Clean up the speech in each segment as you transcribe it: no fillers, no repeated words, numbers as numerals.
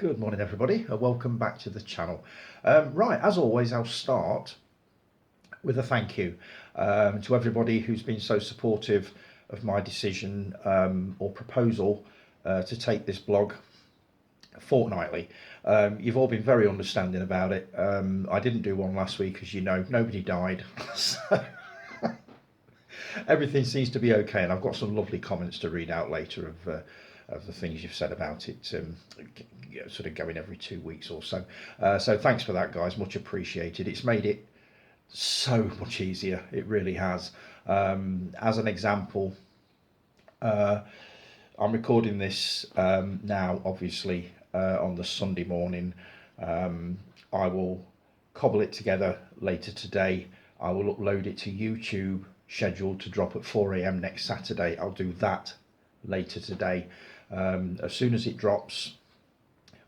Good morning everybody, welcome back to the channel. Right, as always I'll start with a thank you to everybody who's been so supportive of my decision or proposal to take this blog fortnightly. You've all been very understanding about it. I didn't do one last week, as you know, nobody died. So everything seems to be okay, and I've got some lovely comments to read out later of the things you've said about it, sort of going every 2 weeks or so. So thanks for that, guys, much appreciated. It's made it so much easier, it really has. As an example, I'm recording this now, obviously, on the Sunday morning. I will cobble it together later today. I will upload it to YouTube, scheduled to drop at 4 AM next Saturday. I'll do that later today. As soon as it drops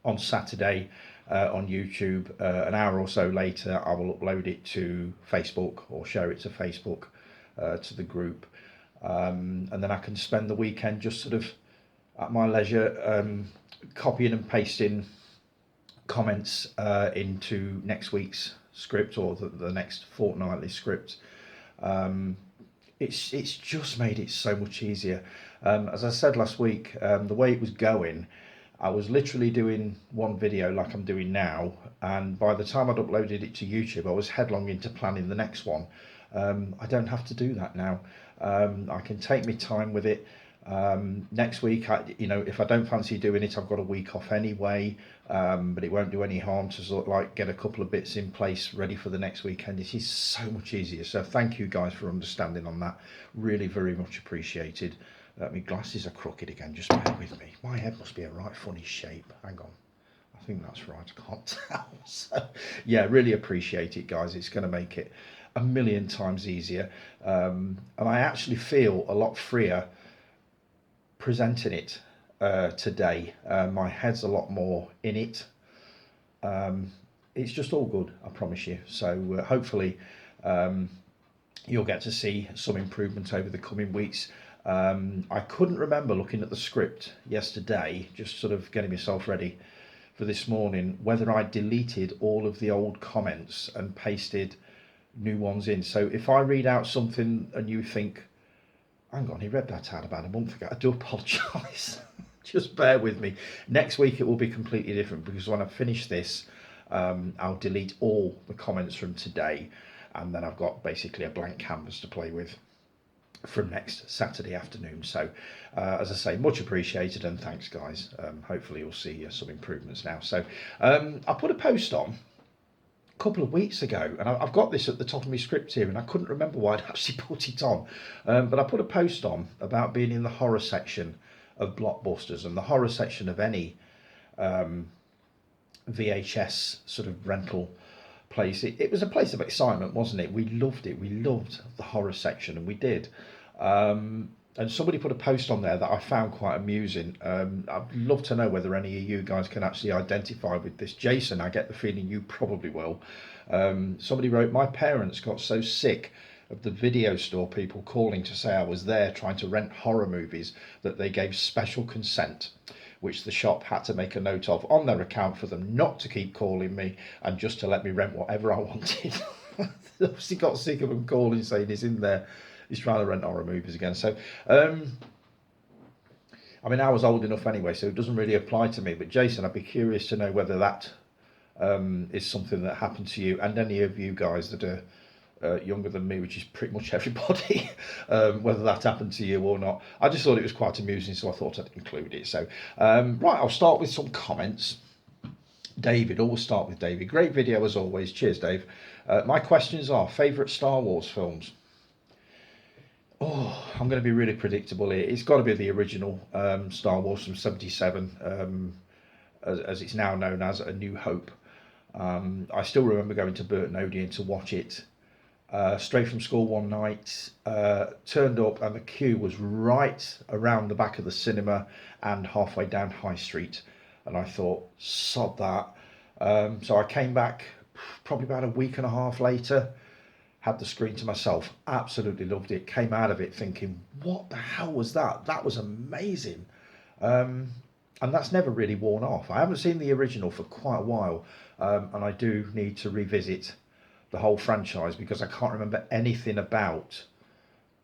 on Saturday on YouTube, an hour or so later, I will upload it to Facebook or share it to Facebook, to the group. And then I can spend the weekend just sort of at my leisure, copying and pasting comments into next week's script or the next fortnightly script. It's just made it so much easier. As I said last week, the way it was going, I was literally doing one video like I'm doing now, and by the time I'd uploaded it to YouTube, I was headlong into planning the next one. I don't have to do that now. I can take my time with it. Next week, if I don't fancy doing it, I've got a week off anyway, but it won't do any harm to sort of like get a couple of bits in place ready for the next weekend. It is so much easier, so thank you guys for understanding on that. Really very much appreciated. My glasses are crooked again, just bear with me. My head must be a right funny shape. Hang on, I think that's right, I can't tell. So yeah, really appreciate it, guys. It's going to make it a million times easier, and I actually feel a lot freer presenting it today. My head's a lot more in it. It's just all good, I promise you. So hopefully you'll get to see some improvement over the coming weeks. I couldn't remember, looking at the script yesterday, just sort of getting myself ready for this morning, whether I deleted all of the old comments and pasted new ones in. So if I read out something and you think, hang on, he read that out about a month ago, I do apologise. Just bear with me. Next week it will be completely different, because when I finish this, I'll delete all the comments from today, and then I've got basically a blank canvas to play with from next Saturday afternoon. So as I say, much appreciated, and thanks, guys. Hopefully you'll see some improvements now. So I put a post on a couple of weeks ago, and I've got this at the top of my script here, and I couldn't remember why I'd actually put it on, but I put a post on about being in the horror section of Blockbusters, and the horror section of any VHS sort of rental place. It was a place of excitement, wasn't it? We loved it. We loved the horror section, and we did. And somebody put a post on there that I found quite amusing. I'd love to know whether any of you guys can actually identify with this. Jason, I get the feeling you probably will. Somebody wrote, "My parents got so sick of the video store people calling to say I was there trying to rent horror movies that they gave special consent, which the shop had to make a note of on their account for them not to keep calling me and just to let me rent whatever I wanted." Obviously got sick of them calling saying he's in there, he's trying to rent horror movies again. So I mean, I was old enough anyway, so it doesn't really apply to me, but Jason, I'd be curious to know whether that is something that happened to you, and any of you guys that are younger than me, which is pretty much everybody, whether that happened to you or not. I just thought it was quite amusing, so I thought I'd include it. So right, I'll start with some comments. David, always start with David. Great video as always. Cheers, Dave. My questions are: favourite Star Wars films? Oh, I'm going to be really predictable here. It's got to be the original Star Wars from '77, as it's now known as A New Hope. I still remember going to Burton Odeon to watch it straight from school one night. Turned up, and the queue was right around the back of the cinema and halfway down High Street. And I thought, sod that. So I came back probably about a week and a half later, had the screen to myself, absolutely loved it. Came out of it thinking, what the hell was that? That was amazing. and that's never really worn off. I haven't seen the original for quite a while, and I do need to revisit the whole franchise because I can't remember anything about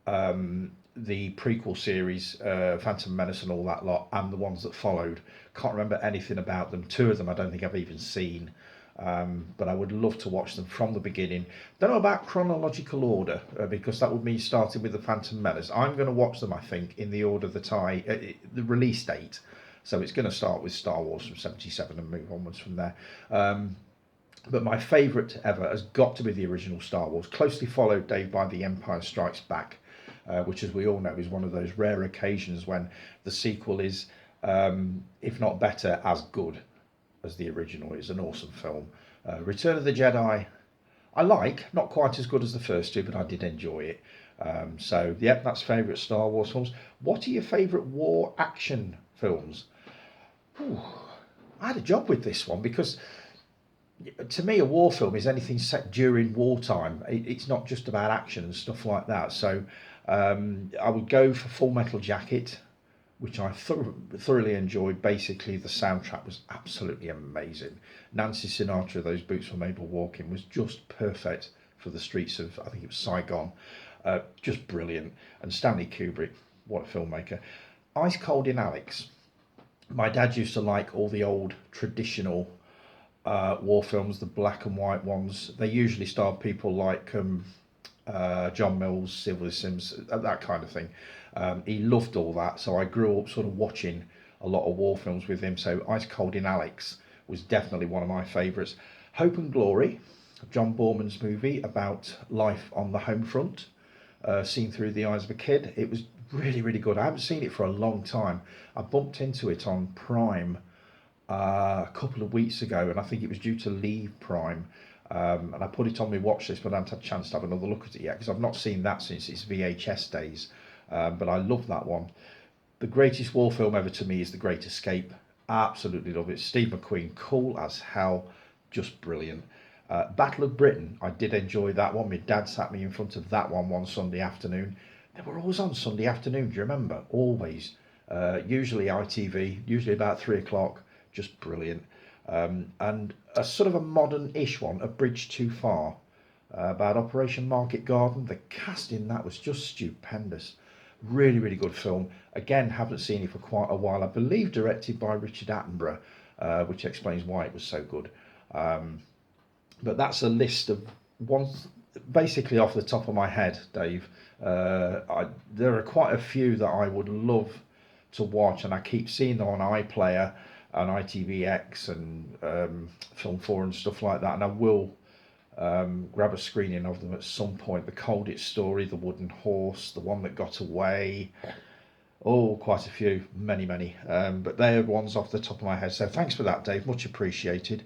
the prequel series, Phantom Menace and all that lot, and the ones that followed. Can't remember anything about them. Two of them I don't think I've even seen, but I would love to watch them from the beginning. Don't know about chronological order because that would mean starting with the Phantom Menace. I'm going to watch them, I think, in the order that the release date. So it's going to start with Star Wars from '77 and move onwards from there. But my favourite ever has got to be the original Star Wars, closely followed, Dave, by The Empire Strikes Back, which, as we all know, is one of those rare occasions when the sequel is, if not better, as good as the original. It's an awesome film. Return of the Jedi, I like, not quite as good as the first two, but I did enjoy it. So, yep, that's favourite Star Wars films. What are your favourite war action films? Ooh, I had a job with this one because to me, a war film is anything set during wartime. It's not just about action and stuff like that. So I would go for Full Metal Jacket, which I thoroughly enjoyed. Basically, the soundtrack was absolutely amazing. Nancy Sinatra, Those Boots Were Made for Walking, was just perfect for the streets of, I think it was Saigon. Just brilliant. And Stanley Kubrick, what a filmmaker. Ice Cold in Alex. My dad used to like all the old traditional war films, the black and white ones. They usually star people like John Mills, Sylvia Sims, that kind of thing. He loved all that, so I grew up sort of watching a lot of war films with him. So Ice Cold in Alex was definitely one of my favourites. Hope and Glory, John Borman's movie about life on the home front, seen through the eyes of a kid. It was really, really good. I haven't seen it for a long time. I bumped into it on Prime a couple of weeks ago, and I think it was due to leave Prime. And I put it on my watch list, but I haven't had a chance to have another look at it yet because I've not seen that since its VHS days. But I love that one. The greatest war film ever to me is The Great Escape. Absolutely love it. Steve McQueen, cool as hell, just brilliant. Battle of Britain, I did enjoy that one. My dad sat me in front of that one Sunday afternoon. They were always on Sunday afternoon, do you remember? Always. Usually ITV, usually about 3 o'clock. Just brilliant. And a sort of a modern-ish one, A Bridge Too Far, about Operation Market Garden. The cast in that was just stupendous. Really, really good film. Again, haven't seen it for quite a while. I believe directed by Richard Attenborough, which explains why it was so good. But that's a list of ones, basically off the top of my head, Dave. There are quite a few that I would love to watch, and I keep seeing them on iPlayer and ITVX and Film 4 and stuff like that, and I will grab a screening of them at some point. The Colditz Story, The Wooden Horse, The One That Got Away. Oh, quite a few, many. But they're ones off the top of my head. So thanks for that, Dave. Much appreciated.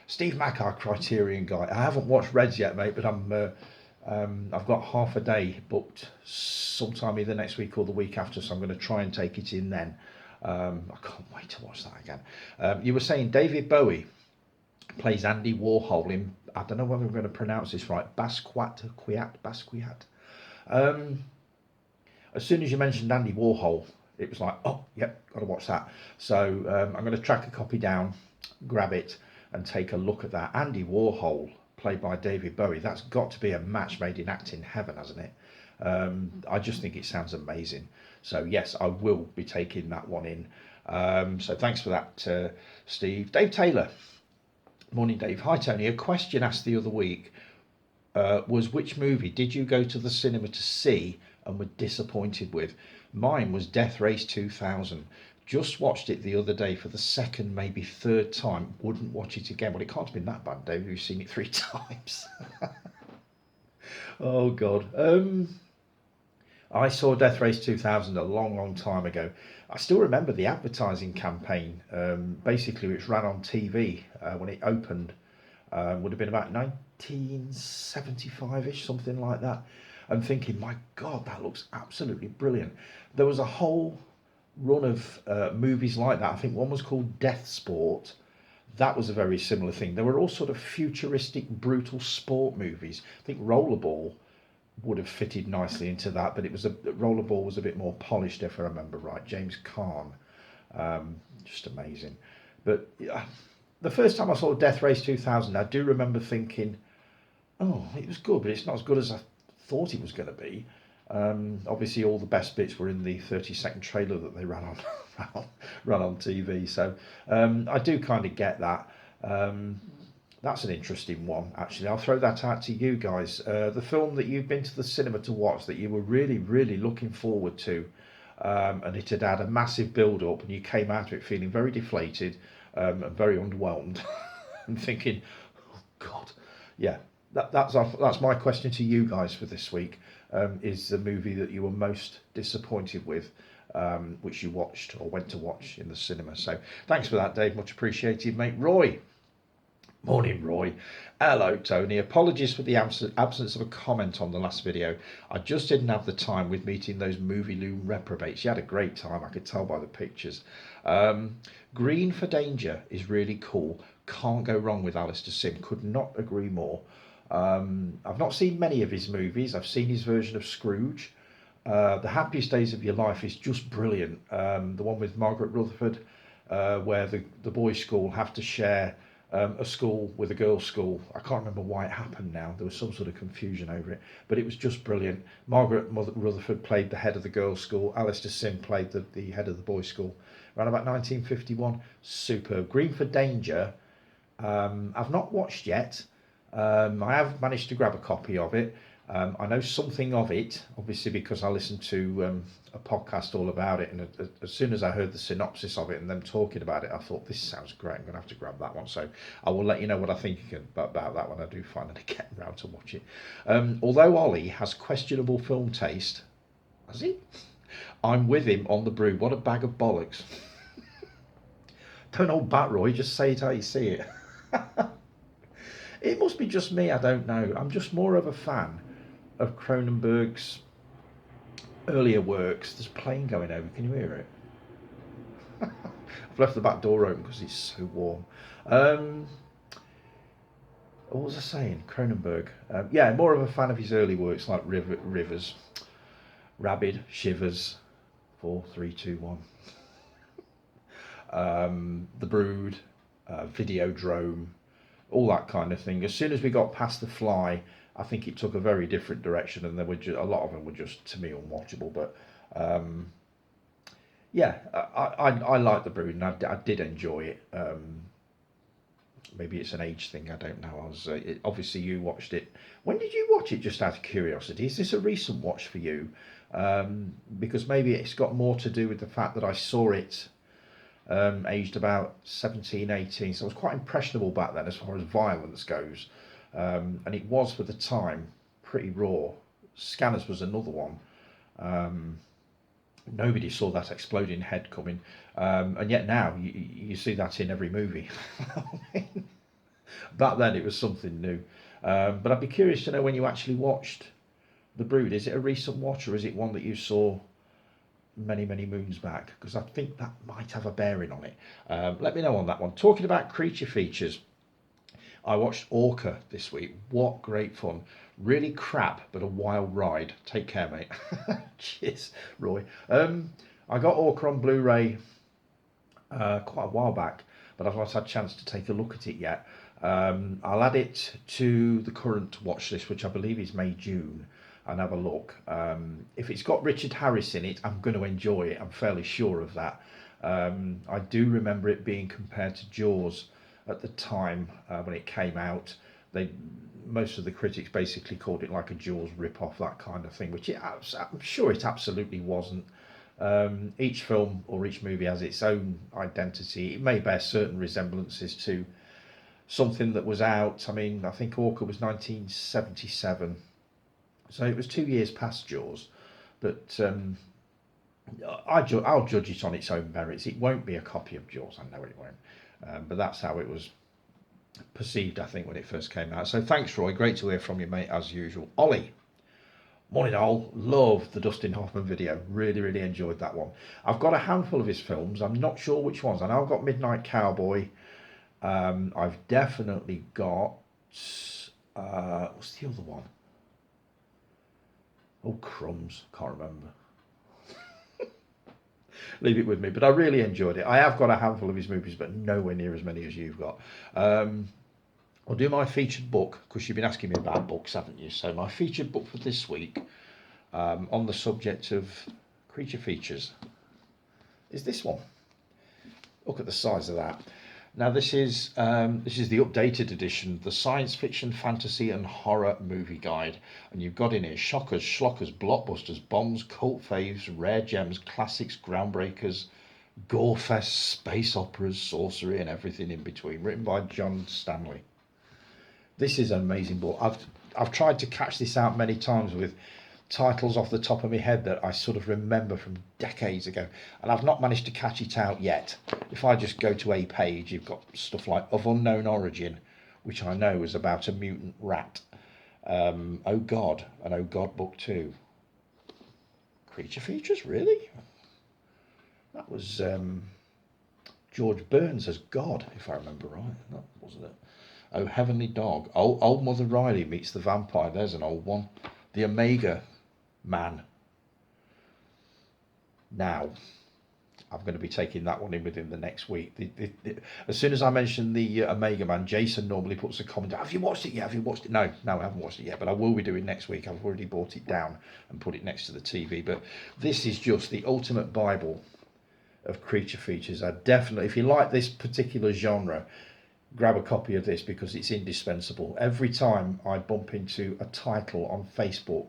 Steve Mack, our Criterion guy. I haven't watched Reds yet, mate, but I've got half a day booked sometime either next week or the week after, so I'm going to try and take it in then. I can't wait to watch that again. You were saying David Bowie plays Andy Warhol in, I don't know whether I'm going to pronounce this right, Basquiat. As soon as you mentioned Andy Warhol, it was like, oh, yep, got to watch that. So I'm going to track a copy down, grab it, and take a look at that. Andy Warhol, played by David Bowie, that's got to be a match made in acting heaven, hasn't it? I just think it sounds amazing. So yes, I will be taking that one in. So thanks for that, Steve. Dave Taylor. Morning, Dave. Hi, Tony. A question asked the other week was, which movie did you go to the cinema to see and were disappointed with? Mine was Death Race 2000. Just watched it the other day for the second, maybe third time. Wouldn't watch it again. Well, it can't have been that bad, Dave. You've seen it 3 times. Oh, God. I saw Death Race 2000 a long time ago. I still remember the advertising campaign. Basically, which ran on TV when it opened. Would have been about 1975-ish, something like that. I'm thinking, my God, that looks absolutely brilliant. There was a whole run of movies like that. I think one was called Death Sport. That was a very similar thing. There were all sort of futuristic, brutal sport movies. I think Rollerball would have fitted nicely into that, but Rollerball was a bit more polished, if I remember right. James Caan. Just amazing. But the first time I saw Death Race 2000, I do remember thinking, oh, it was good, but it's not as good as I thought it was going to be. Obviously, all the best bits were in the 30-second trailer that they ran on ran on TV. So I do kind of get that. That's an interesting one, actually. I'll throw that out to you guys. The film that you've been to the cinema to watch that you were really, really looking forward to, and it had had a massive build-up, and you came out of it feeling very deflated and very underwhelmed, and thinking, "Oh God, yeah." That's my question to you guys for this week. Is the movie that you were most disappointed with, which you watched or went to watch in the cinema? So thanks for that, Dave. Much appreciated, mate. Roy. Morning, Roy. Hello, Tony. Apologies for the absence of a comment on the last video. I just didn't have the time with meeting those movie loom reprobates. You had a great time, I could tell by the pictures. Green for Danger is really cool. Can't go wrong with Alistair Sim. Could not agree more. I've not seen many of his movies. I've seen his version of Scrooge. The Happiest Days of Your Life is just brilliant. The one with Margaret Rutherford, where the boys' school have to share a school with a girls' school. I can't remember why it happened now. There was some sort of confusion over it, but it was just brilliant. Margaret Rutherford played the head of the girls' school. Alistair Sim played the head of the boys' school. Around about 1951. Superb. Green for Danger. I've not watched yet. I have managed to grab a copy of it. I know something of it, obviously, because I listened to a podcast all about it, and as soon as I heard the synopsis of it and them talking about it, I thought, this sounds great, I'm going to have to grab that one. So I will let you know what I think about that when I do finally get around to watch it. Although Ollie has questionable film taste, has he? I'm with him on the brew. What a bag of bollocks. Don't hold back, Roy, just say it how you see it. It must be just me, I don't know. I'm just more of a fan of Cronenberg's earlier works. There's a plane going over, can you hear it? I've left the back door open because it's so warm. What was I saying? Cronenberg. Yeah, more of a fan of his early works like Rivers, Rabid, Shivers, 4, 3, 2, 1. The Brood, Videodrome, all that kind of thing. As soon as we got past The Fly, I think it took a very different direction, and there were a lot of them were just, to me, unwatchable. But yeah, I like The Brood, and I did enjoy it. Maybe it's an age thing, I don't know. Obviously you watched it. When did you watch it, just out of curiosity? Is this a recent watch for you? Because maybe it's got more to do with the fact that I saw it aged about 17, 18, so I was quite impressionable back then as far as violence goes, and it was, for the time, pretty raw. Scanners was another one. Nobody saw that exploding head coming, and yet now you see that in every movie. Back then it was something new. But I'd be curious to know when you actually watched The Brood. Is it a recent watch, or is it one that you saw many, many moons back? Because I think that might have a bearing on it. Let me know on that one. Talking about creature features, I watched Orca this week. What great fun. Really crap, but a wild ride. Take care, mate. Cheers, Roy. I got Orca on Blu-ray quite a while back, but I've not had a chance to take a look at it yet. I'll add it to the current watch list, which I believe is May, June, and have a look. If it's got Richard Harris in it, I'm going to enjoy it. I'm fairly sure of that. I do remember it being compared to Jaws at the time when it came out. Most of the critics basically called it like a Jaws rip-off, that kind of thing, which I'm sure it absolutely wasn't. Each film or each movie has its own identity. It may bear certain resemblances to something that was out. I mean, I think Orca was 1977, so it was 2 years past Jaws, but I'll judge it on its own merits. It won't be a copy of Jaws, I know it won't, but that's how it was perceived, I think, when it first came out. So thanks, Roy. Great to hear from you, mate, as usual. Ollie. Morning, all. Love the Dustin Hoffman video. Really, really enjoyed that one. I've got a handful of his films. I'm not sure which ones. I know I've got Midnight Cowboy. I've definitely got... what's the other one? Oh, crumbs. Can't remember. leave it with me. But I really enjoyed it. I have got a handful of his movies, but nowhere near as many as you've got. I'll do my featured book, because you've been asking me about books, haven't you? So my featured book for this week, on the subject of creature features, is this one. Look at the size of that. Now this is the updated edition, the Science Fiction, Fantasy and Horror Movie Guide, and you've got in here shockers, schlockers, blockbusters, bombs, cult faves, rare gems, classics, groundbreakers, gore fests, space operas, sorcery, and everything in between. Written by John Stanley. This is an amazing book. I've tried to catch this out many times with titles off the top of my head that I sort of remember from decades ago, and I've not managed to catch it out yet. If I just go to a page, you've got stuff like Of Unknown Origin, which I know is about a mutant rat. Oh God, and Oh God Book 2. Creature features, really? That was George Burns as God, if I remember right. That wasn't it? Oh Heavenly Dog. Old Mother Riley meets the vampire. There's an old one. The Omega Man. Now, I'm going to be taking that one in within the next week. As soon as I mention the Omega Man, Jason normally puts a comment, have you watched it yet? Have you watched it? No, I haven't watched it yet, but I will be doing next week. I've already bought it down and put it next to the TV. But this is just the ultimate Bible of creature features. I definitely, if you like this particular genre, grab a copy of this, because it's indispensable. Every time I bump into a title on Facebook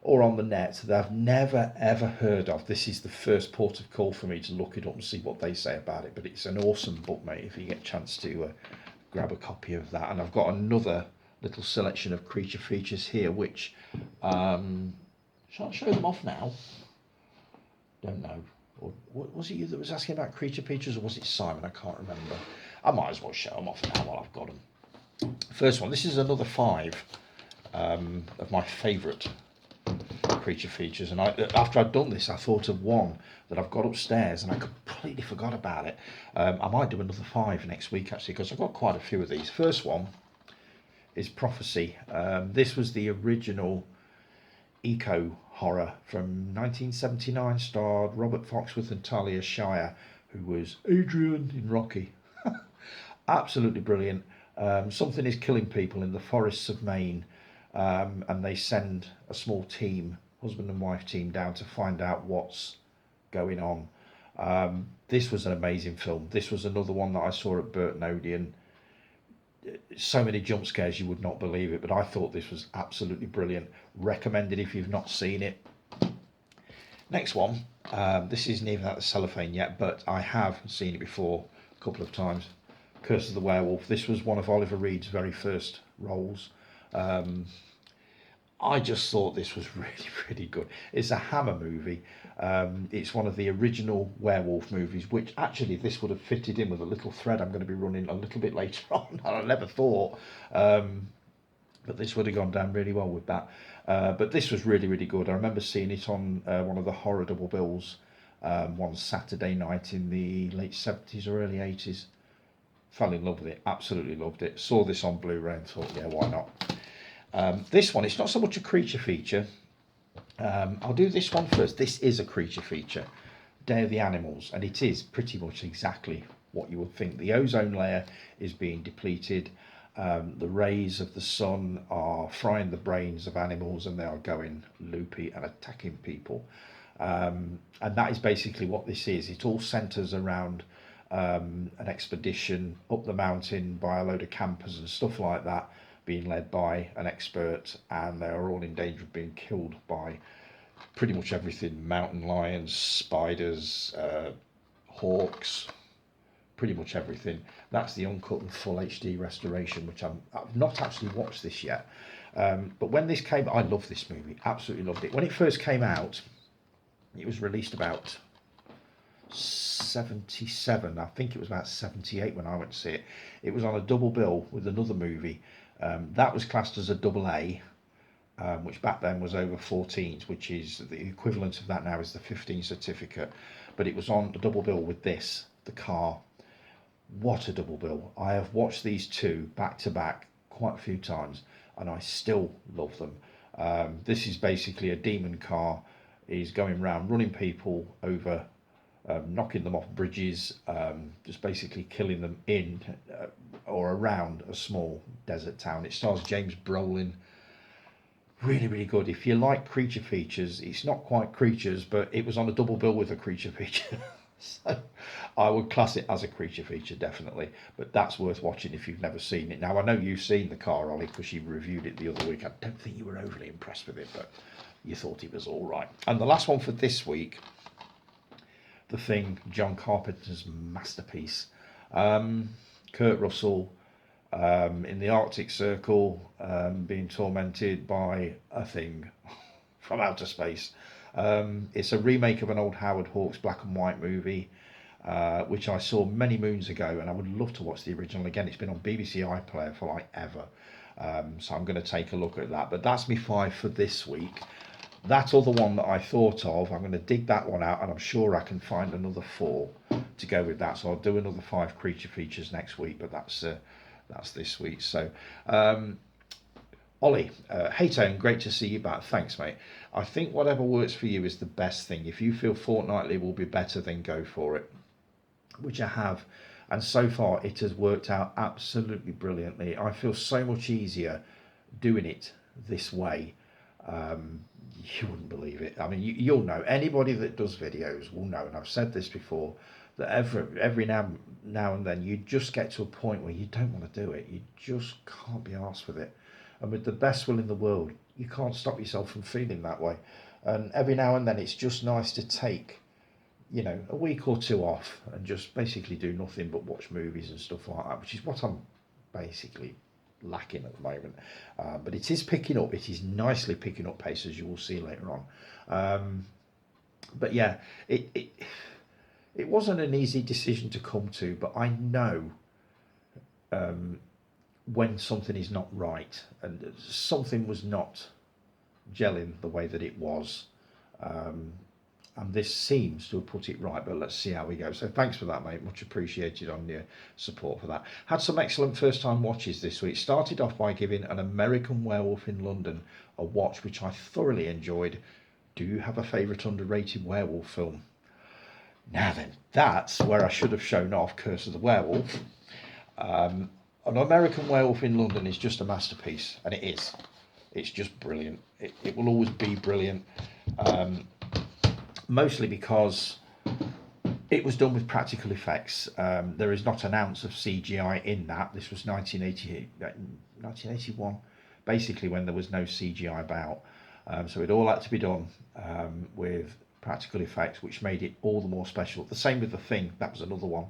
or on the net that I've never ever heard of, this is the first port of call for me to look it up and see what they say about it. But it's an awesome book, mate, if you get a chance to grab a copy of that. And I've got another little selection of creature features here, which shall I show them off now? Don't know. Or was it you that was asking about creature features, or was it Simon? I can't remember. I might as well show them off now while I've got them. First one, this is another 5 of my favourite creature features, and after I'd done this, I thought of one that I've got upstairs, and I completely forgot about it. I might do another 5 next week, actually, because I've got quite a few of these. First one is Prophecy. This was the original eco horror from 1979, starred Robert Foxworth and Talia Shire, who was Adrian in Rocky. Absolutely brilliant. Something is killing people in the forests of Maine, and they send a small team, husband and wife team, down to find out what's going on. This was an amazing film. This was another one that I saw at Burton Odeon. So many jump scares you would not believe it, but I thought this was absolutely brilliant. Recommended if you've not seen it. Next one, this isn't even out of the cellophane yet, but I have seen it before a couple of times. Curse of the Werewolf. This was one of Oliver Reed's very first roles. I just thought this was really, really good. It's a Hammer movie. It's one of the original werewolf movies, which actually this would have fitted in with a little thread I'm going to be running a little bit later on. I never thought. But this would have gone down really well with that. But this was really, really good. I remember seeing it on one of the horror double bills one Saturday night in the late 70s or early 80s. Fell in love with it, absolutely loved it. Saw this on Blu-ray and thought, yeah, why not? This one, it's not so much a creature feature. I'll do this one first. This is a creature feature, Day of the Animals, and it is pretty much exactly what you would think. The ozone layer is being depleted. The rays of the sun are frying the brains of animals, and they are going loopy and attacking people. And that is basically what this is. It all centres around an expedition up the mountain by a load of campers and stuff like that, being led by an expert, and they are all in danger of being killed by pretty much everything: mountain lions, spiders, hawks, pretty much everything. That's the uncut and full HD restoration, which I've not actually watched this yet. But when this came, I love this movie, absolutely loved it. When it first came out, it was released about 77. I think it was about 78 when I went to see it. It was on a double bill with another movie. That was classed as a double A, which back then was over 14s, which is the equivalent of that now is the 15 certificate. But it was on a double bill with this, The Car. What a double bill. I have watched these two back to back quite a few times, and I still love them. This is basically a demon car. He's going around running people over knocking them off bridges, just basically killing them in or around a small desert town. It stars James Brolin. Really, really good. If you like creature features, it's not quite creatures, but it was on a double bill with a creature feature. So I would class it as a creature feature, definitely. But that's worth watching if you've never seen it. Now, I know you've seen the car, Ollie, because you reviewed it the other week. I don't think you were overly impressed with it, but you thought it was all right. And the last one for this week, The Thing, John Carpenter's masterpiece. Kurt Russell in the Arctic Circle, being tormented by a thing from outer space. It's a remake of an old Howard Hawks black and white movie, which I saw many moons ago, and I would love to watch the original again. It's been on BBC iPlayer for like ever, so I'm going to take a look at that. But that's me 5 for this week. That other one that I thought of, I'm going to dig that one out, and I'm sure I can find another 4 to go with that. So I'll do another 5 creature features next week, but that's this week. So, Ollie, hey Tone, great to see you back. Thanks, mate. I think whatever works for you is the best thing. If you feel fortnightly will be better, then go for it, which I have. And so far, it has worked out absolutely brilliantly. I feel so much easier doing it this way. You wouldn't believe it. I mean, you'll know. Anybody that does videos will know, and I've said this before, that every now and then you just get to a point where you don't want to do it. You just can't be arsed with it. And with the best will in the world, you can't stop yourself from feeling that way. And every now and then it's just nice to take, a week or 2 off and just basically do nothing but watch movies and stuff like that, which is what I'm basically lacking at the moment. But it is picking up. It is nicely picking up pace, as you will see later on. But yeah, it wasn't an easy decision to come to, but I know when something is not right and something was not gelling the way that it was. And this seems to have put it right, but let's see how we go. So thanks for that, mate. Much appreciated on your support for that. Had some excellent first-time watches this week. Started off by giving An American Werewolf in London a watch, which I thoroughly enjoyed. Do you have a favourite underrated werewolf film? Now then, that's where I should have shown off Curse of the Werewolf. An American Werewolf in London is just a masterpiece, and it is. It's just brilliant. It will always be brilliant. Mostly because it was done with practical effects. There is not an ounce of CGI in that. This was 1981, basically when there was no CGI about. So it all had to be done with practical effects, which made it all the more special. The same with The Thing. That was another one.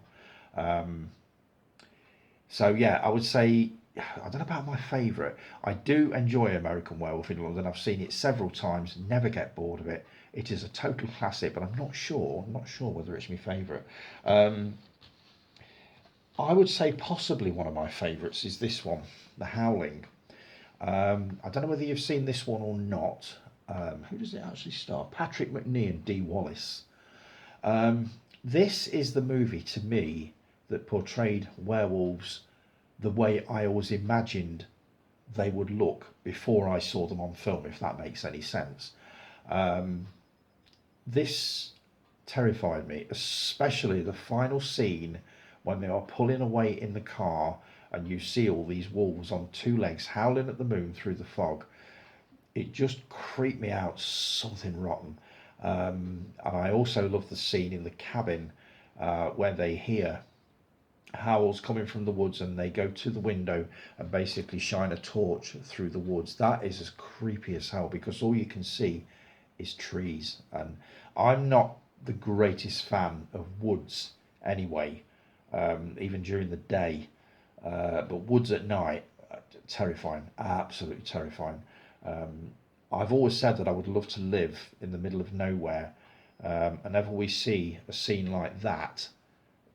So yeah, I would say, I don't know about my favourite. I do enjoy American Werewolf in London. I've seen it several times, never get bored of it. It is a total classic, but I'm not sure whether it's my favourite. I would say possibly one of my favourites is this one, The Howling. I don't know whether you've seen this one or not. Who does it actually star? Patrick Macnee and Dee Wallace. This is the movie to me that portrayed werewolves the way I always imagined they would look before I saw them on film, if that makes any sense. This terrified me, especially the final scene when they are pulling away in the car and you see all these wolves on 2 legs howling at the moon through the fog. It just creeped me out, something rotten. And I also love the scene in the cabin where they hear howls coming from the woods and they go to the window and basically shine a torch through the woods. That is as creepy as hell because all you can see is trees, and I'm not the greatest fan of woods anyway, even during the day, but woods at night, terrifying, absolutely terrifying. I've always said that I would love to live in the middle of nowhere, and whenever we see a scene like that,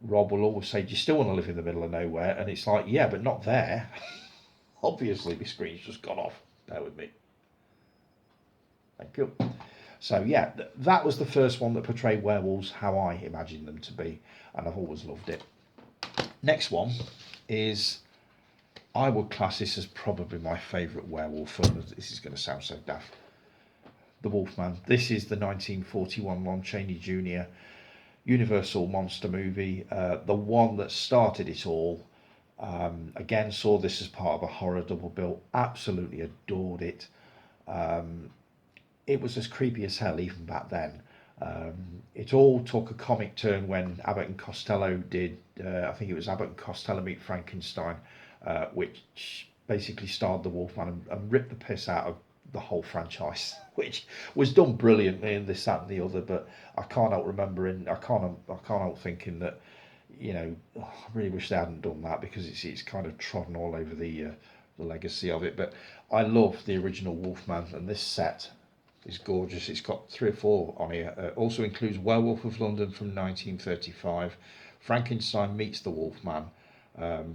Rob will always say, do you still want to live in the middle of nowhere? And it's like, yeah, but not there. Obviously my screen's just gone off, bear with me. Thank you. So yeah, that was the first one that portrayed werewolves how I imagined them to be, and I've always loved it. Next one is, I would class this as probably my favourite werewolf film. This is going to sound so daft. The Wolfman. This is the 1941 Lon Chaney Jr. Universal monster movie, the one that started it all. Again, saw this as part of a horror double bill. Absolutely adored it. Um, it was as creepy as hell even back then. It all took a comic turn when Abbott and Costello did. I think it was Abbott and Costello Meet Frankenstein, which basically starred the Wolfman and ripped the piss out of the whole franchise, which was done brilliantly in this, that, and the other. But I can't help remembering. I can't help thinking that, oh, I really wish they hadn't done that, because it's kind of trodden all over the legacy of it. But I love the original Wolfman, and this set is gorgeous. It's got 3 or 4 on here. Also includes Werewolf of London from 1935, Frankenstein Meets the Wolfman. Um,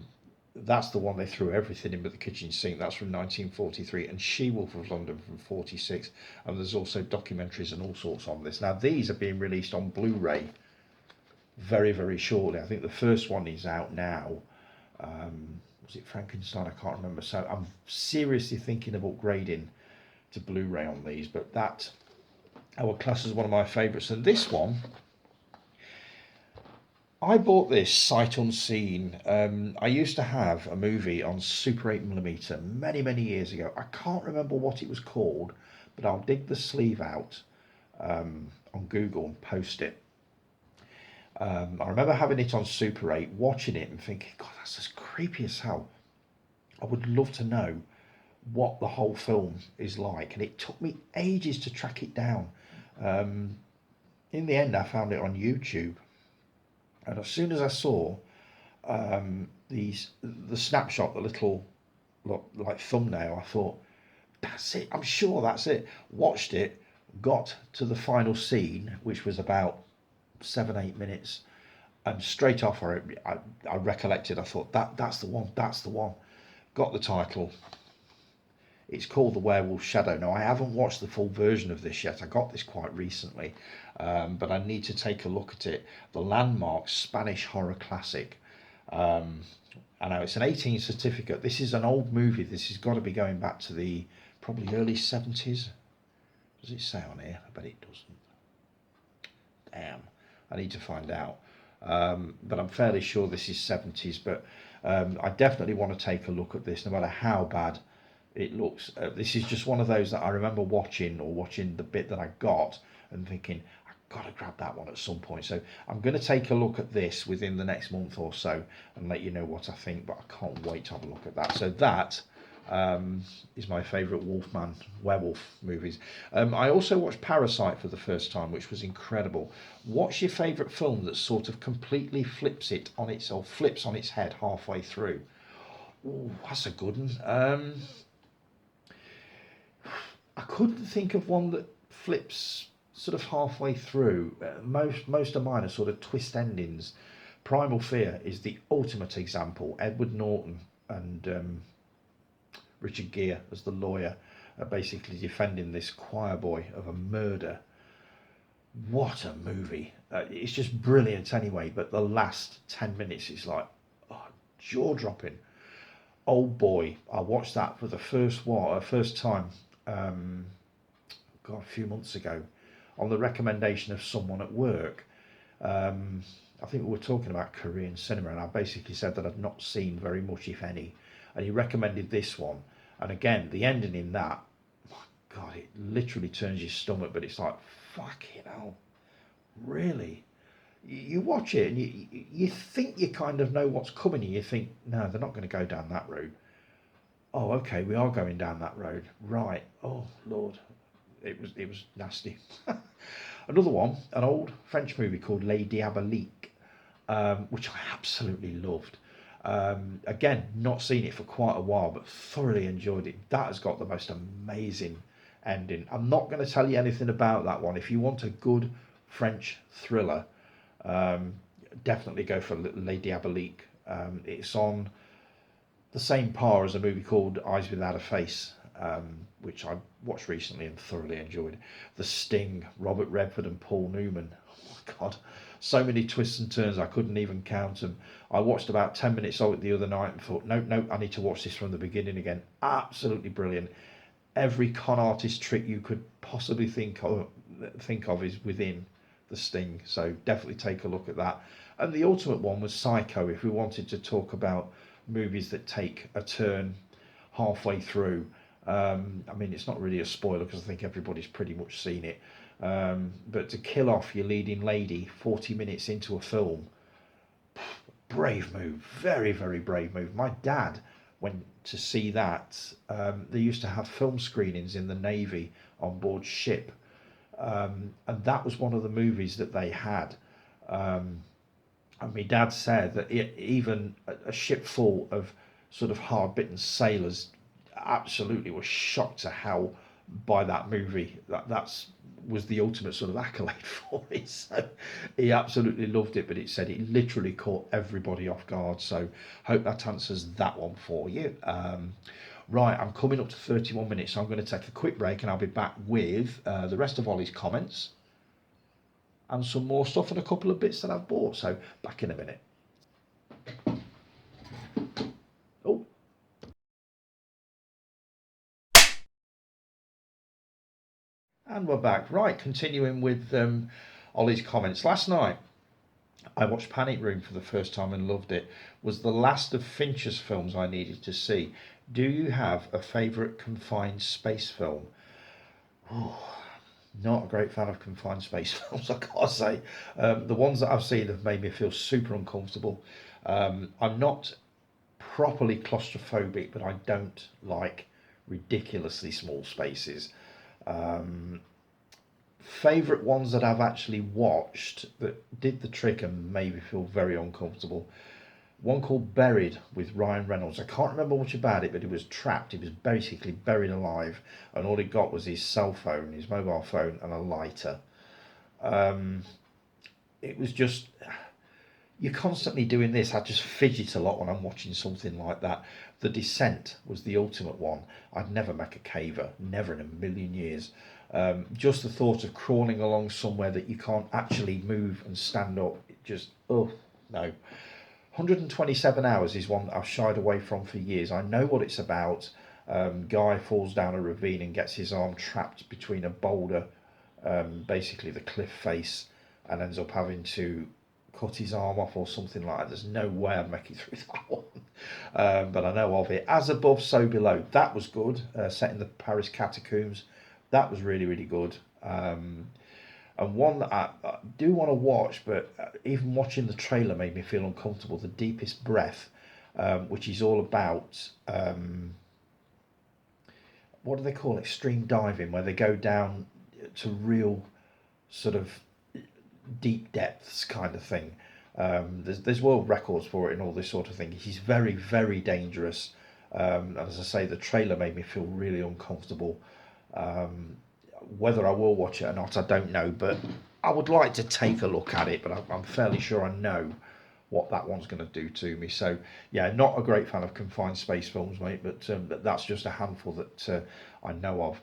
that's the one they threw everything in but the kitchen sink. That's from 1943, and She-Wolf of London from 46. And there's also documentaries and all sorts on this. Now these are being released on Blu-ray very, very shortly. I think the first one is out now. Was it Frankenstein? I can't remember. So I'm seriously thinking of upgrading to Blu-ray on these, but that I would class as one of my favourites. And this one, I bought this sight unseen. I used to have a movie on Super 8mm many, many years ago. I can't remember what it was called, but I'll dig the sleeve out on Google and post it. I remember having it on Super 8, watching it and thinking, God, that's as creepy as hell. I would love to know what the whole film is like, and it took me ages to track it down. In the end, I found it on YouTube, and as soon as I saw the snapshot, the little like thumbnail, I thought, that's it. I'm sure that's it. Watched it, got to the final scene, which was about 7-8 minutes, and straight off I recollected. I thought that's the one. That's the one. Got the title. It's called The Werewolf Shadow. Now, I haven't watched the full version of this yet. I got this quite recently, but I need to take a look at it. The landmark Spanish horror classic. I know it's an 18 certificate. This is an old movie. This has got to be going back to the probably early 70s. Does it say on here? I bet it doesn't. Damn. I need to find out. But I'm fairly sure this is 70s. But I definitely want to take a look at this, no matter how bad it looks. This is just one of those that I remember watching the bit that I got and thinking, I've got to grab that one at some point. So I'm going to take a look at this within the next month or so and let you know what I think, but I can't wait to have a look at that. So that is my favourite werewolf movies. I also watched Parasite for the first time, which was incredible. What's your favourite film that sort of completely flips on its head halfway through? Ooh, that's a good one. I couldn't think of one that flips sort of halfway through. Most of mine are sort of twist endings. Primal Fear is the ultimate example. Edward Norton and Richard Gere as the lawyer are basically defending this choir boy of a murder. What a movie. It's just brilliant anyway, but the last 10 minutes is like, oh, jaw-dropping. Old Boy, I watched that for the first time, a few months ago, on the recommendation of someone at work. I think we were talking about Korean cinema, and I basically said that I'd not seen very much, if any, and he recommended this one. And again, the ending in that, my God, it literally turns your stomach, but it's like, fucking hell, really? You watch it and you think you kind of know what's coming, and you think, no, they're not going to go down that road. Oh, okay, we are going down that road, right? Oh Lord, it was nasty. Another one, an old French movie called Les Diaboliques, which I absolutely loved. Again, not seen it for quite a while, but thoroughly enjoyed it. That has got the most amazing ending. I'm not going to tell you anything about that one. If you want a good French thriller, definitely go for Les Diaboliques. It's on the same par as a movie called Eyes Without a Face, which I watched recently and thoroughly enjoyed. The Sting, Robert Redford and Paul Newman. Oh my God, so many twists and turns I couldn't even count them. I watched about 10 minutes of it the other night and thought, no, I need to watch this from the beginning again. Absolutely brilliant. Every con artist trick you could possibly think of is within The Sting. So definitely take a look at that. And the ultimate one was Psycho, if we wanted to talk about movies that take a turn halfway through. I mean, it's not really a spoiler because I think everybody's pretty much seen it. But to kill off your leading lady 40 minutes into a film, brave move, very, very brave move. My dad went to see that. They used to have film screenings in the Navy on board ship, and that was one of the movies that they had. And my dad said that even a ship full of sort of hard-bitten sailors absolutely was shocked to hell by that movie. That's was the ultimate sort of accolade for it. So he absolutely loved it, but it said it literally caught everybody off guard. So hope that answers that one for you. Right, I'm coming up to 31 minutes, so I'm going to take a quick break and I'll be back with the rest of Ollie's comments and some more stuff and a couple of bits that I've bought. So back in a minute. Oh. And we're back. Right, continuing with Ollie's comments. Last night, I watched Panic Room for the first time and loved it. Was the last of Fincher's films I needed to see. Do you have a favourite confined space film? Oh, not a great fan of confined space films, I gotta say. The ones that I've seen have made me feel super uncomfortable. I'm not properly claustrophobic, but I don't like ridiculously small spaces. Favourite ones that I've actually watched that did the trick and made me feel very uncomfortable. One called Buried with Ryan Reynolds. I can't remember much about it, but he was trapped. He was basically buried alive, and all he got was his cell phone, his mobile phone, and a lighter. It was just, you're constantly doing this. I just fidget a lot when I'm watching something like that. The Descent was the ultimate one. I'd never make a caver, never in a million years. Just the thought of crawling along somewhere that you can't actually move and stand up, it just, oh, no. 127 Hours is one that I've shied away from for years. I know what it's about. Guy falls down a ravine and gets his arm trapped between a boulder, basically the cliff face, and ends up having to cut his arm off or something like that. There's no way I'd make it through that one. But I know of it. As Above, So Below. That was good. Set in the Paris catacombs. That was really, really good. And one that I do want to watch, but even watching the trailer made me feel uncomfortable. The Deepest Breath, which is all about, what do they call it? Extreme diving, where they go down to real sort of deep depths kind of thing. There's world records for it and all this sort of thing. He's very, very dangerous. And as I say, the trailer made me feel really uncomfortable. Whether I will watch it or not, I don't know, but I would like to take a look at it, but I'm fairly sure I know what that one's going to do to me. So yeah, not a great fan of confined space films, mate, but that's just a handful that I know of.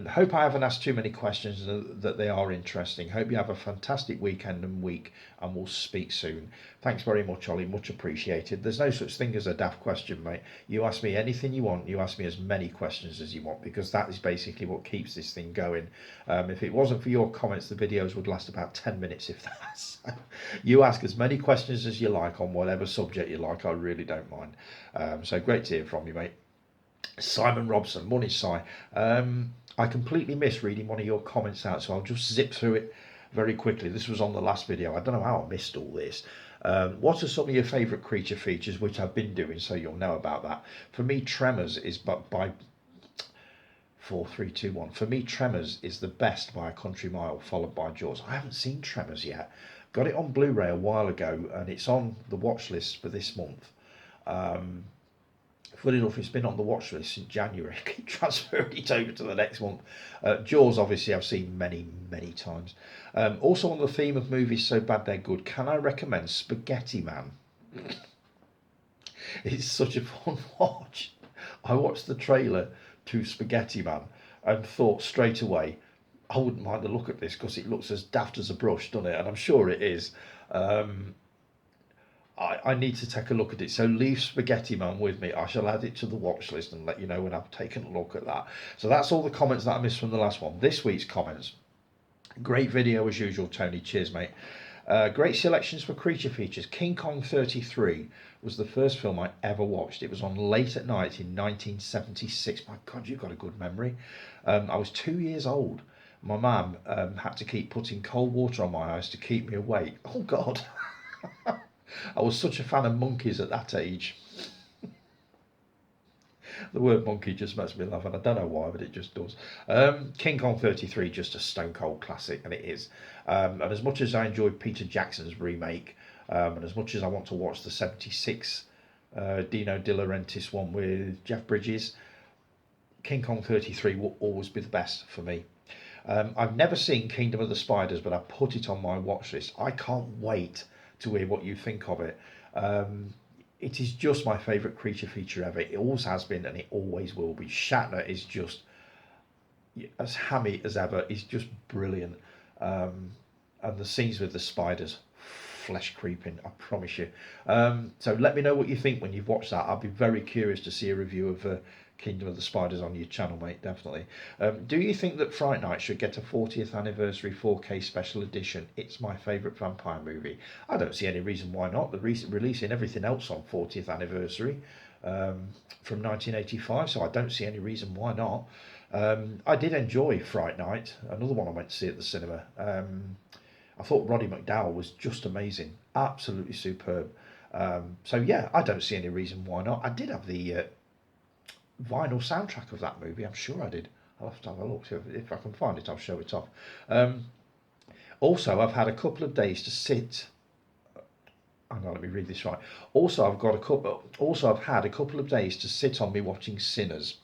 Hope I haven't asked too many questions, that they are interesting. Hope you have a fantastic weekend and week, and we'll speak soon. Thanks very much, Ollie, much appreciated. There's no such thing as a daft question, mate. You ask me anything you want, you ask me as many questions as you want, because that is basically what keeps this thing going. If it wasn't for your comments, the videos would last about 10 minutes, if that's. You ask as many questions as you like on whatever subject you like, I really don't mind. So great to hear from you, mate. Simon Robson, morning, Si. I completely missed reading one of your comments out, so I'll just zip through it very quickly. This was on the last video. I don't know how I missed all this. What are some of your favourite creature features, which I've been doing, so you'll know about that. For me, Tremors is by 4, 3, 2, 1. For me, Tremors is the best by a country mile, followed by Jaws. I haven't seen Tremors yet. Got it on Blu-ray a while ago, and it's on the watch list for this month. Funny enough, it's been on the watch list since January. I keep transferring it over to the next month. Jaws, obviously, I've seen many, many times. Also, on the theme of movies so bad they're good, can I recommend Spaghetti Man? It's such a fun watch. I watched the trailer to Spaghetti Man and thought straight away, I wouldn't mind a look at this because it looks as daft as a brush, doesn't it? And I'm sure it is. I need to take a look at it. So leave Spaghetti Man with me. I shall add it to the watch list and let you know when I've taken a look at that. So that's all the comments that I missed from the last one. This week's comments. Great video as usual, Tony. Cheers, mate. Great selections for creature features. King Kong 33 was the first film I ever watched. It was on late at night in 1976. My God, you've got a good memory. I was 2 years old. My mum had to keep putting cold water on my eyes to keep me awake. Oh, God. I was such a fan of monkeys at that age. The word monkey just makes me laugh, and I don't know why, but it just does. King Kong 33, just a stone cold classic, and it is. And as much as I enjoyed Peter Jackson's remake, and as much as I want to watch the 76 Dino De Laurentiis one with Jeff Bridges, King Kong 33 will always be the best for me. I've never seen Kingdom of the Spiders, but I put it on my watch list. I can't wait to hear what you think of it. It is just my favourite creature feature ever. It always has been, and it always will be. Shatner is just as hammy as ever. He's just brilliant. And the scenes with the spiders, flesh creeping, I promise you. So let me know what you think when you've watched that. I'll be very curious to see a review of Kingdom of the Spiders on your channel, mate, definitely. Do you think that Fright Night should get a 40th anniversary 4K special edition? It's my favourite vampire movie. I don't see any reason why not. They're releasing everything else on 40th anniversary from 1985, so I don't see any reason why not. I did enjoy Fright Night, another one I went to see at the cinema. I thought Roddy McDowall was just amazing, absolutely superb. So yeah, I don't see any reason why not. I did have the vinyl soundtrack of that movie. I'm sure I did. I'll have to have a look. If I can find it, I'll show it off. Also, I've had a couple of days to sit. Hang on, let me read this right. Also, I've had a couple of days to sit on me watching Sinners.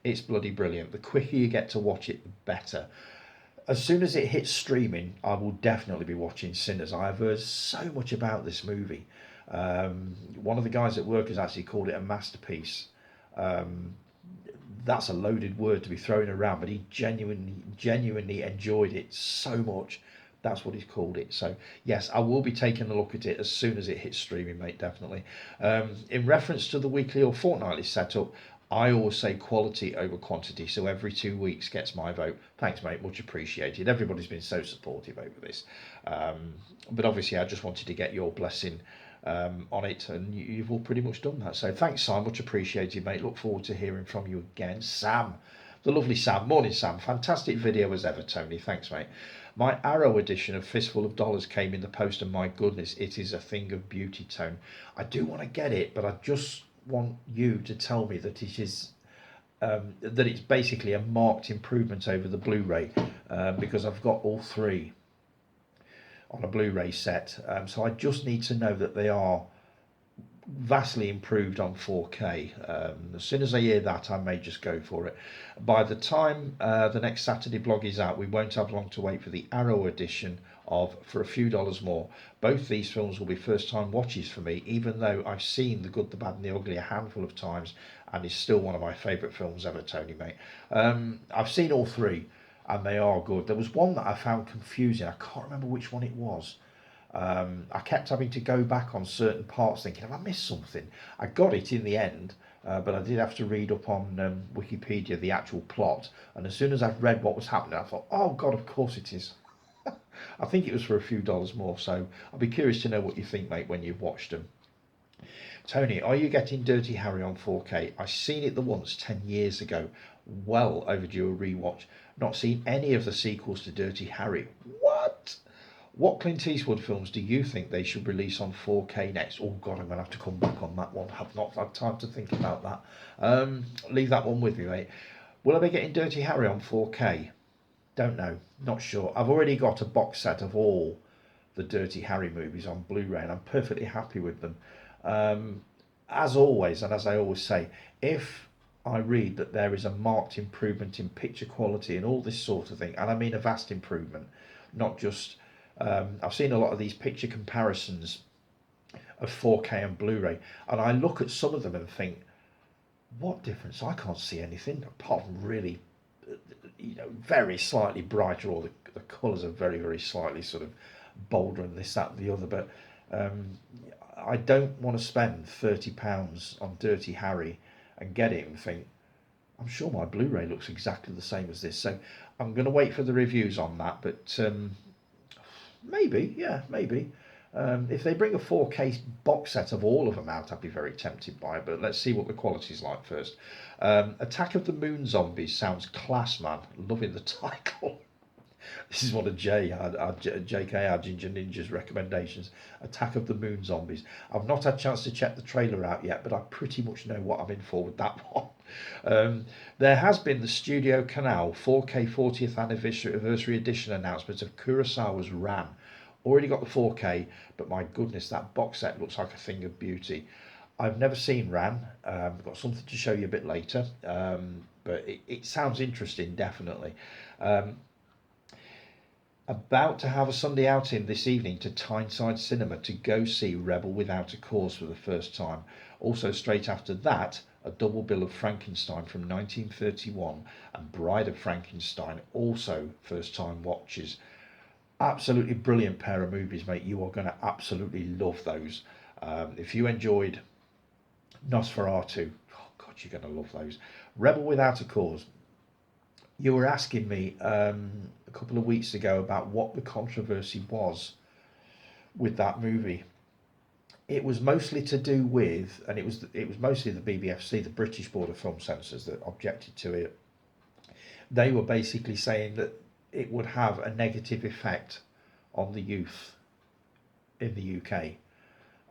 It's bloody brilliant. The quicker you get to watch it, the better. As soon as it hits streaming, I will definitely be watching Sinners. I have heard so much about this movie. One of the guys at work has actually called it a masterpiece. That's a loaded word to be thrown around, but he genuinely enjoyed it so much. That's what he's called it. So yes, I will be taking a look at it as soon as it hits streaming, mate, definitely. In reference to the weekly or fortnightly setup, I always say quality over quantity, so every 2 weeks gets my vote. Thanks, mate, much appreciated. Everybody's been so supportive over this. But obviously I just wanted to get your blessing on it, and you've all pretty much done that. So thanks, Sam, much appreciated, mate. Look forward to hearing from you again. Sam, the lovely Sam. Morning, Sam. Fantastic video as ever, Tony. Thanks, mate. My Arrow edition of Fistful of Dollars came in the post, and my goodness, it is a thing of beauty, Tone. I do want to get it, but I just want you to tell me that it is that it's basically a marked improvement over the Blu-ray, because I've got all three on a Blu-ray set. So I just need to know that they are vastly improved on 4K. As soon as I hear that, I may just go for it. By the time the next Saturday blog is out, we won't have long to wait for the Arrow edition of For a Few Dollars More. Both these films will be first time watches for me, even though I've seen The Good, the Bad and the Ugly a handful of times, and it's still one of my favourite films ever, Tony, mate. I've seen all three, and they are good. There was one that I found confusing. I can't remember which one it was. I kept having to go back on certain parts thinking, have I missed something? I got it in the end, but I did have to read up on Wikipedia the actual plot, and as soon as I've read what was happening, I thought, oh God, of course it is. I think it was For a Few Dollars More, so I'll be curious to know what you think, mate, when you've watched them. Tony, are you getting Dirty Harry on 4K? I seen it the once 10 years ago. Well overdue a rewatch. Not seen any of the sequels to Dirty Harry. What? What Clint Eastwood films do you think they should release on 4K next? Oh God, I'm going to have to come back on that one. Have not had time to think about that. Leave that one with me, mate. Will I be getting Dirty Harry on 4K? Don't know. Not sure. I've already got a box set of all the Dirty Harry movies on Blu-ray, and I'm perfectly happy with them. As always, and as I always say, if I read that there is a marked improvement in picture quality and all this sort of thing, and I mean a vast improvement, not just... I've seen a lot of these picture comparisons of 4K and Blu-ray, and I look at some of them and think, what difference? I can't see anything apart from really, very slightly brighter, or the colours are very, very slightly sort of bolder and this, that, and the other. But I don't want to spend £30 on Dirty Harry and get it and think, I'm sure my Blu-ray looks exactly the same as this. So I'm going to wait for the reviews on that. But maybe, yeah, maybe. If they bring a 4K box set of all of them out, I'd be very tempted by it. But let's see what the quality's like first. Attack of the Moon Zombies sounds class, man. Loving the title. This is one of JK, our Ginger Ninja's recommendations. Attack of the Moon Zombies. I've not had a chance to check the trailer out yet, but I pretty much know what I'm in for with that one. There has been the Studio Canal 4K 40th Anniversary Edition announcement of Kurosawa's Ran. Already got the 4K, but my goodness, that box set looks like a thing of beauty. I've never seen Ran. I've got something to show you a bit later, but it sounds interesting, definitely. About to have a Sunday outing this evening to Tyneside Cinema to go see Rebel Without a Cause for the first time. Also, straight after that, a double bill of Frankenstein from 1931 and Bride of Frankenstein, also first time watches. Absolutely brilliant pair of movies, mate. You are going to absolutely love those. If you enjoyed Nosferatu, oh God, you're going to love those. Rebel Without a Cause. You were asking me a couple of weeks ago about what the controversy was with that movie. It was mostly to do with, and it was mostly the BBFC, the British Board of Film Censors, that objected to it. They were basically saying that it would have a negative effect on the youth in the UK.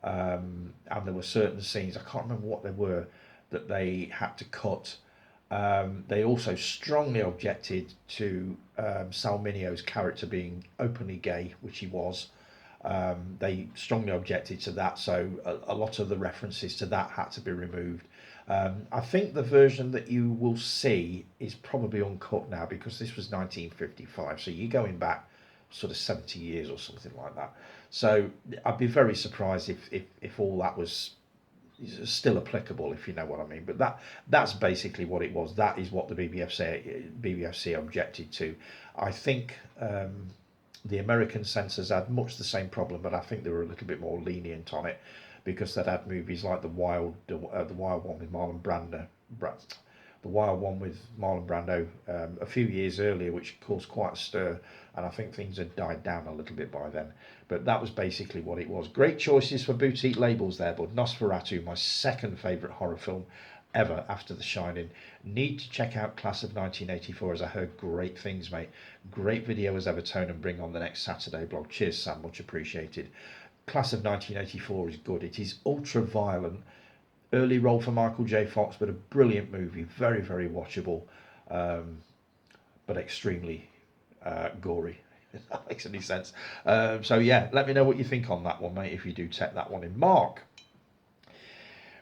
And there were certain scenes, I can't remember what they were, that they had to cut. They also strongly objected to Sal Minio's character being openly gay, which he was. They strongly objected to that, so a lot of the references to that had to be removed. I think the version that you will see is probably uncut now because this was 1955, so you're going back sort of 70 years or something like that. So I'd be very surprised if all that was still applicable, if you know what I mean. But that's basically what it was. That is what the BBFC objected to. I think the American censors had much the same problem, but I think they were a little bit more lenient on it because they'd had movies like the Wild One with Marlon Brando, the Wild One with Marlon Brando a few years earlier, which caused quite a stir, and I think things had died down a little bit by then. But that was basically what it was. Great choices for boutique labels there, but Nosferatu, my second favourite horror film ever after The Shining. Need to check out Class of 1984, as I heard great things, mate. Great video as ever, Tone and Bring on the next Saturday blog. Cheers, Sam, much appreciated. Class of 1984 is good. It is ultra violent. Early role for Michael J. Fox, but a brilliant movie. Very, very watchable, but extremely gory, if that makes any sense. So yeah, let me know what you think on that one, mate, if you do take that one in. Mark.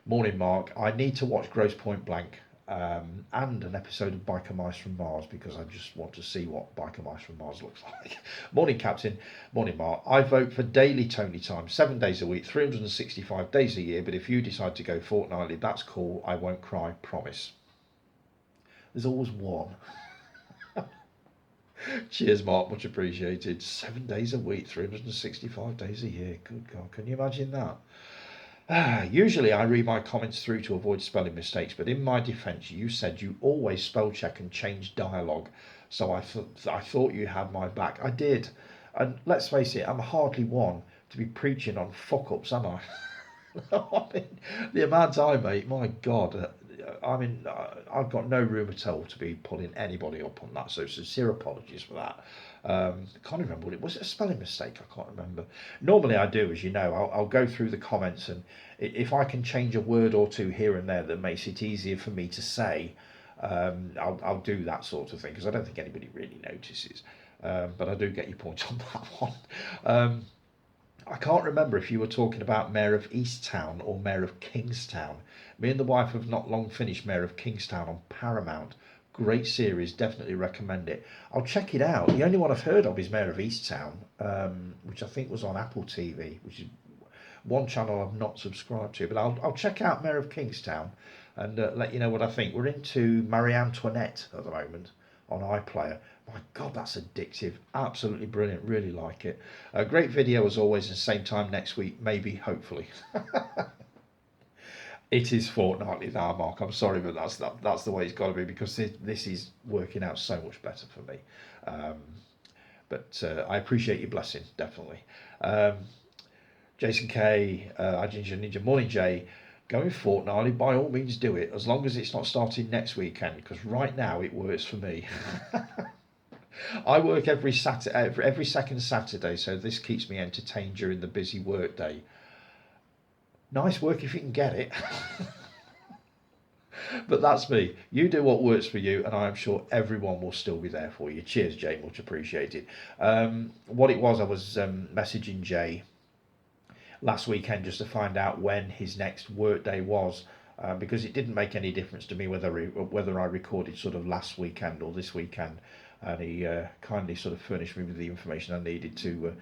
Morning, Mark. I need to watch Grosse Pointe Blank and an episode of Biker Mice from Mars because I just want to see what Biker Mice from Mars looks like. Morning, Captain. Morning, Mark. I vote for daily Tony time, 7 days a week, 365 days a year, but if you decide to go fortnightly, that's cool. I won't cry, promise. There's always one. Cheers, Mark. Much appreciated. 7 days a week, 365 days a year. Good God, can you imagine that? Usually I read my comments through to avoid spelling mistakes, but in my defence, you said you always spell check and change dialogue, so I thought you had my back. I did, and let's face it, I'm hardly one to be preaching on fuck-ups, am I? I mean, the amount I make, my God, I've got no room at all to be pulling anybody up on that, so sincere apologies for that. I can't remember what it was. It a spelling mistake? I can't remember. Normally I do, as you know, I'll go through the comments, and if I can change a word or two here and there that makes it easier for me to say, I'll do that sort of thing, because I don't think anybody really notices. But I do get your point on that one. I can't remember if you were talking about Mayor of Easttown or Mayor of Kingstown. Me and the wife have not long finished Mayor of Kingstown on Paramount. Great series, definitely recommend it. I'll check it out. The only one I've heard of is Mayor of Easttown, which I think was on Apple TV, which is one channel I've not subscribed to. But I'll check out Mayor of Kingstown and let you know what I think. We're into Marie Antoinette at the moment on iPlayer. My God, that's addictive. Absolutely brilliant. Really like it. A great video as always, and same time next week, maybe, hopefully. It is fortnightly now, Mark. I'm sorry, but that's the way it's got to be, because this is working out so much better for me. Um, but I appreciate your blessing, definitely. Um, Jason K, I Ginger Ninja, morning Jay. Going fortnightly, by all means do it, as long as it's not starting next weekend, because right now it works for me. I work every Saturday, every second Saturday, so this keeps me entertained during the busy work day. Nice work if you can get it. But that's me. You do what works for you, and I am sure everyone will still be there for you. Cheers, Jay. Much appreciated. What it was, I was messaging Jay last weekend just to find out when his next work day was, because it didn't make any difference to me whether I recorded sort of last weekend or this weekend. And he kindly sort of furnished me with the information I needed to.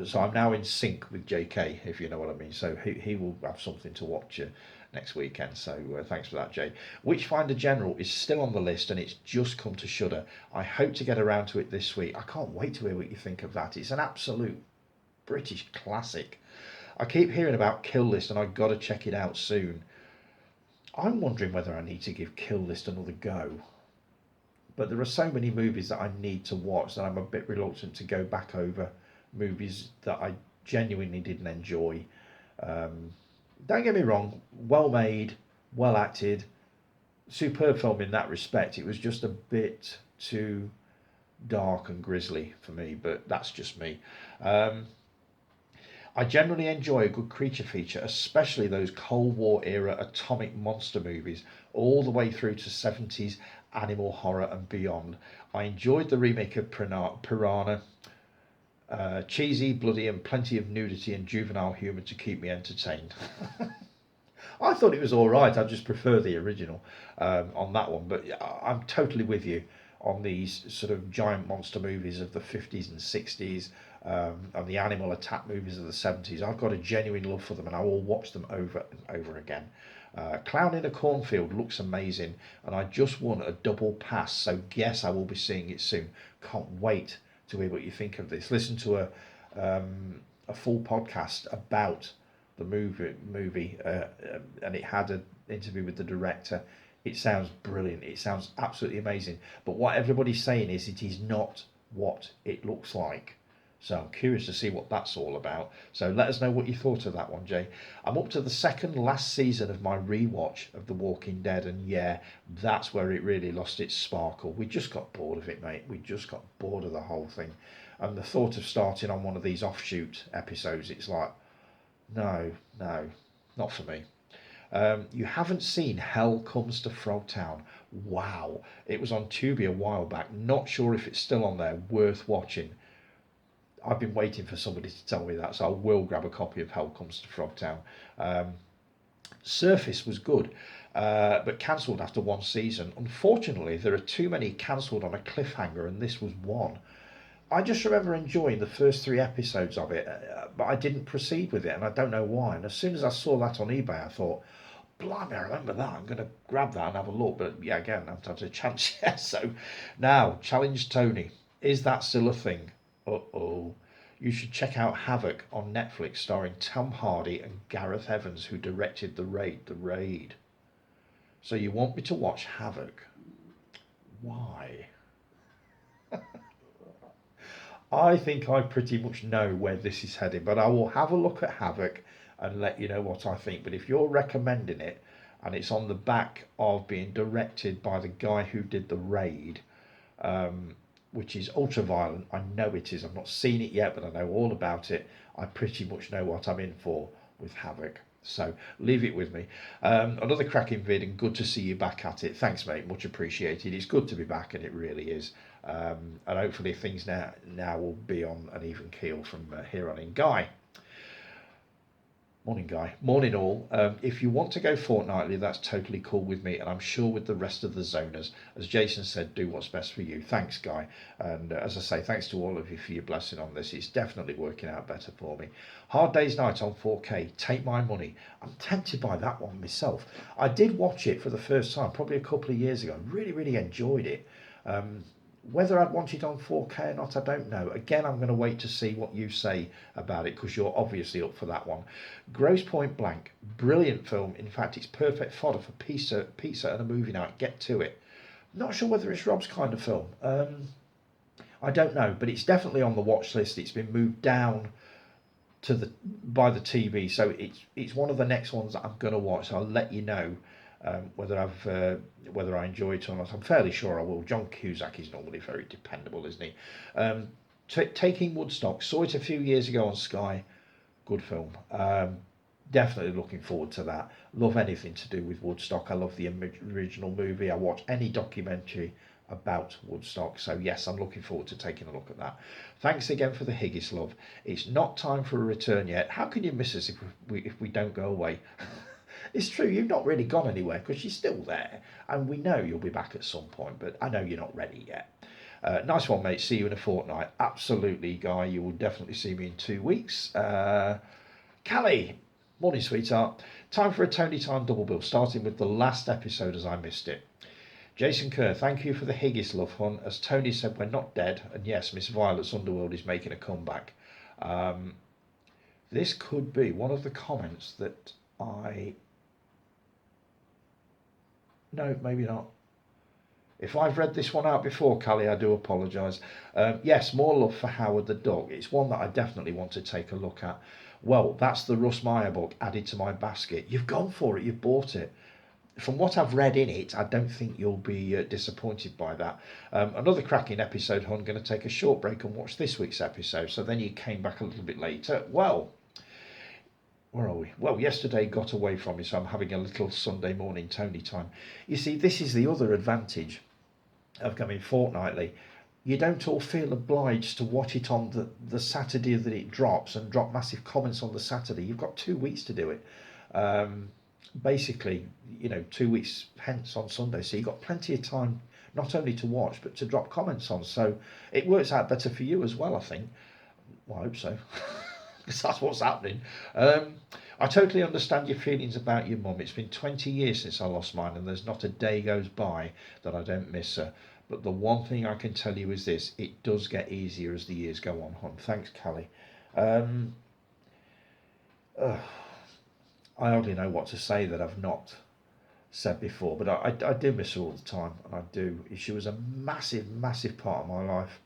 So I'm now in sync with JK, if you know what I mean. So he will have something to watch next weekend. So thanks for that, Jay. Witchfinder General is still on the list, and it's just come to Shudder. I hope to get around to it this week. I can't wait to hear what you think of that. It's an absolute British classic. I keep hearing about Kill List, and I've got to check it out soon. I'm wondering whether I need to give Kill List another go. But there are so many movies that I need to watch that I'm a bit reluctant to go back over movies that I genuinely didn't enjoy. Don't get me wrong, well made, well acted, superb film in that respect. It was just a bit too dark and grisly for me, but that's just me. I generally enjoy a good creature feature, especially those Cold War era atomic monster movies, all the way through to 70s animal horror and beyond. I enjoyed the remake of Piranha. Cheesy, bloody, and plenty of nudity and juvenile humour to keep me entertained. I thought it was all right. I just prefer the original on that one. But I'm totally with you on these sort of giant monster movies of the 50s and 60s, and the animal attack movies of the 70s. I've got a genuine love for them, and I will watch them over and over again. Clown in a Cornfield looks amazing, and I just won a double pass, so guess I will be seeing it soon. Can't wait to hear what you think of this. Listen to a full podcast about the movie, and it had an interview with the director. It sounds brilliant. It sounds absolutely amazing. But what everybody's saying is it is not what it looks like. So I'm curious to see what that's all about. So let us know what you thought of that one, Jay. I'm up to the second last season of my rewatch of The Walking Dead, and yeah, that's where it really lost its sparkle. We just got bored of it, mate. We just got bored of the whole thing. And the thought of starting on one of these offshoot episodes, it's like, no, not for me. You haven't seen Hell Comes to Frogtown. Wow. It was on Tubi a while back. Not sure if it's still on there. Worth watching. I've been waiting for somebody to tell me that, so I will grab a copy of Hell Comes to Frogtown. Surface was good, but cancelled after one season. Unfortunately, there are too many cancelled on a cliffhanger, and this was one. I just remember enjoying the first 3 episodes of it, but I didn't proceed with it, and I don't know why. And as soon as I saw that on eBay, I thought, blimey, I remember that. I'm going to grab that and have a look. But yeah, again, I haven't had a chance yet. So now, challenge Tony. Is that still a thing? Uh-oh. You should check out Havoc on Netflix, starring Tom Hardy and Gareth Evans, who directed The Raid. So you want me to watch Havoc? Why? I think I pretty much know where this is heading, but I will have a look at Havoc and let you know what I think. But if you're recommending it, and it's on the back of being directed by the guy who did The Raid, which is ultra violent, I know it is. I've not seen it yet, but I know all about it. I pretty much know what I'm in for with Havoc. So leave it with me. Another cracking vid, and good to see you back at it. Thanks, mate. Much appreciated. It's good to be back, and it really is. And hopefully things now will be on an even keel from here on in. Guy. Morning, Guy. Morning, all. If you want to go fortnightly, that's totally cool with me, and I'm sure with the rest of the zoners. As Jason said, do what's best for you. Thanks, Guy. And as I say, thanks to all of you for your blessing on this. It's definitely working out better for me. Hard Day's Night on 4K. Take my money. I'm tempted by that one myself. I did watch it for the first time, probably a couple of years ago. Really, really enjoyed it. Whether I'd want it on 4K or not, I don't know. Again, I'm going to wait to see what you say about it, because you're obviously up for that one. Gross Point Blank, brilliant film. In fact, it's perfect fodder for pizza and a movie night. Get to it. Not sure whether it's Rob's kind of film. I don't know, but it's definitely on the watch list. It's been moved down to the by the TV, so it's one of the next ones that I'm going to watch. So I'll let you know whether I enjoy it or not. I'm fairly sure I will. John Cusack is normally very dependable, isn't he? Taking Woodstock, saw it a few years ago on Sky. Good film. Definitely looking forward to that. Love anything to do with Woodstock. I love the original movie. I watch any documentary about Woodstock. So yes, I'm looking forward to taking a look at that. Thanks again for the Higgis, love. It's not time for a return yet. How can you miss us if we don't go away? It's true, you've not really gone anywhere because you're still there, and we know you'll be back at some point, but I know you're not ready yet. Nice one, mate. See you in a fortnight. Absolutely, Guy. You will definitely see me in 2 weeks. Callie, morning, sweetheart. Time for a Tony Time double bill, starting with the last episode as I missed it. Jason Kerr, thank you for the Higgis, love, hun. As Tony said, we're not dead, and yes, Miss Violet's Underworld is making a comeback. This could be one of the comments that No, maybe not. If I've read this one out before, Callie, I do apologise. Yes, more love for Howard the Duck. It's one that I definitely want to take a look at. Well, that's the Russ Meyer book added to my basket. You've gone for it. You've bought it. From what I've read in it, I don't think you'll be disappointed by that. Another cracking episode, hon. Going to take a short break and watch this week's episode. So then you came back a little bit later. Well, where are we? Well, yesterday got away from me, so I'm having a little Sunday morning Tony time. You see, this is the other advantage of coming fortnightly. You don't all feel obliged to watch it on the Saturday that it drops and drop massive comments on the Saturday. You've got 2 weeks to do it. Basically, 2 weeks hence on Sunday, so you've got plenty of time not only to watch but to drop comments on. So it works out better for you as well, I think. Well, I hope so. Because that's what's happening. I totally understand your feelings about your mum. It's been 20 years since I lost mine, and there's not a day goes by that I don't miss her. But the one thing I can tell you is this: it does get easier as the years go on, hon. Thanks, Callie. I hardly know what to say that I've not said before, but I do miss her all the time, and I do. She was a massive, massive part of my life.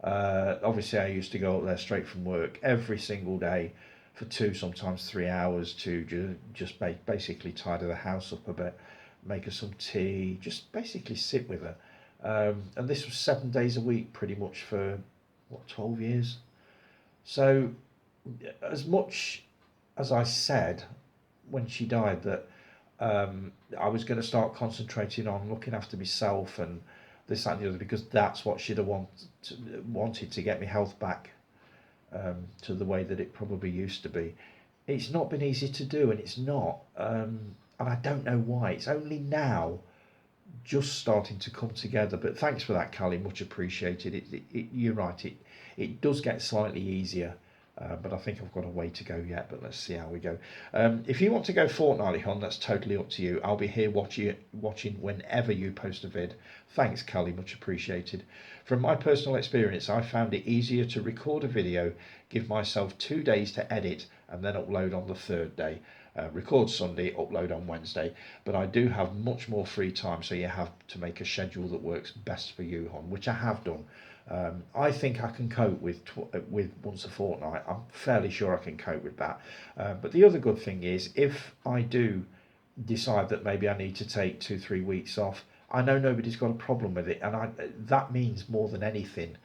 Obviously, I used to go up there straight from work every single day for 2, sometimes 3 hours to just basically tidy the house up a bit, make her some tea, just basically sit with her. And this was 7 days a week pretty much for, 12 years? So, as much as I said when she died that I was going to start concentrating on looking after myself and this, that and the other, because that's what she'd have wanted to get my health back to the way that it probably used to be. It's not been easy to do, and it's not. And I don't know why. It's only now just starting to come together. But thanks for that, Callie. Much appreciated. You're right. It does get slightly easier. But I think I've got a way to go yet, but let's see how we go. If you want to go fortnightly, hon, that's totally up to you. I'll be here watching whenever you post a vid. Thanks, Callie, much appreciated. From my personal experience, I found it easier to record a video, give myself 2 days to edit, and then upload on the 3rd day. Record Sunday, upload on Wednesday. But I do have much more free time, so you have to make a schedule that works best for you, hon, which I have done. I think I can cope with once a fortnight. I'm fairly sure I can cope with that. But the other good thing is, if I do decide that maybe I need to take 2-3 weeks off, I know nobody's got a problem with it, and that means more than anything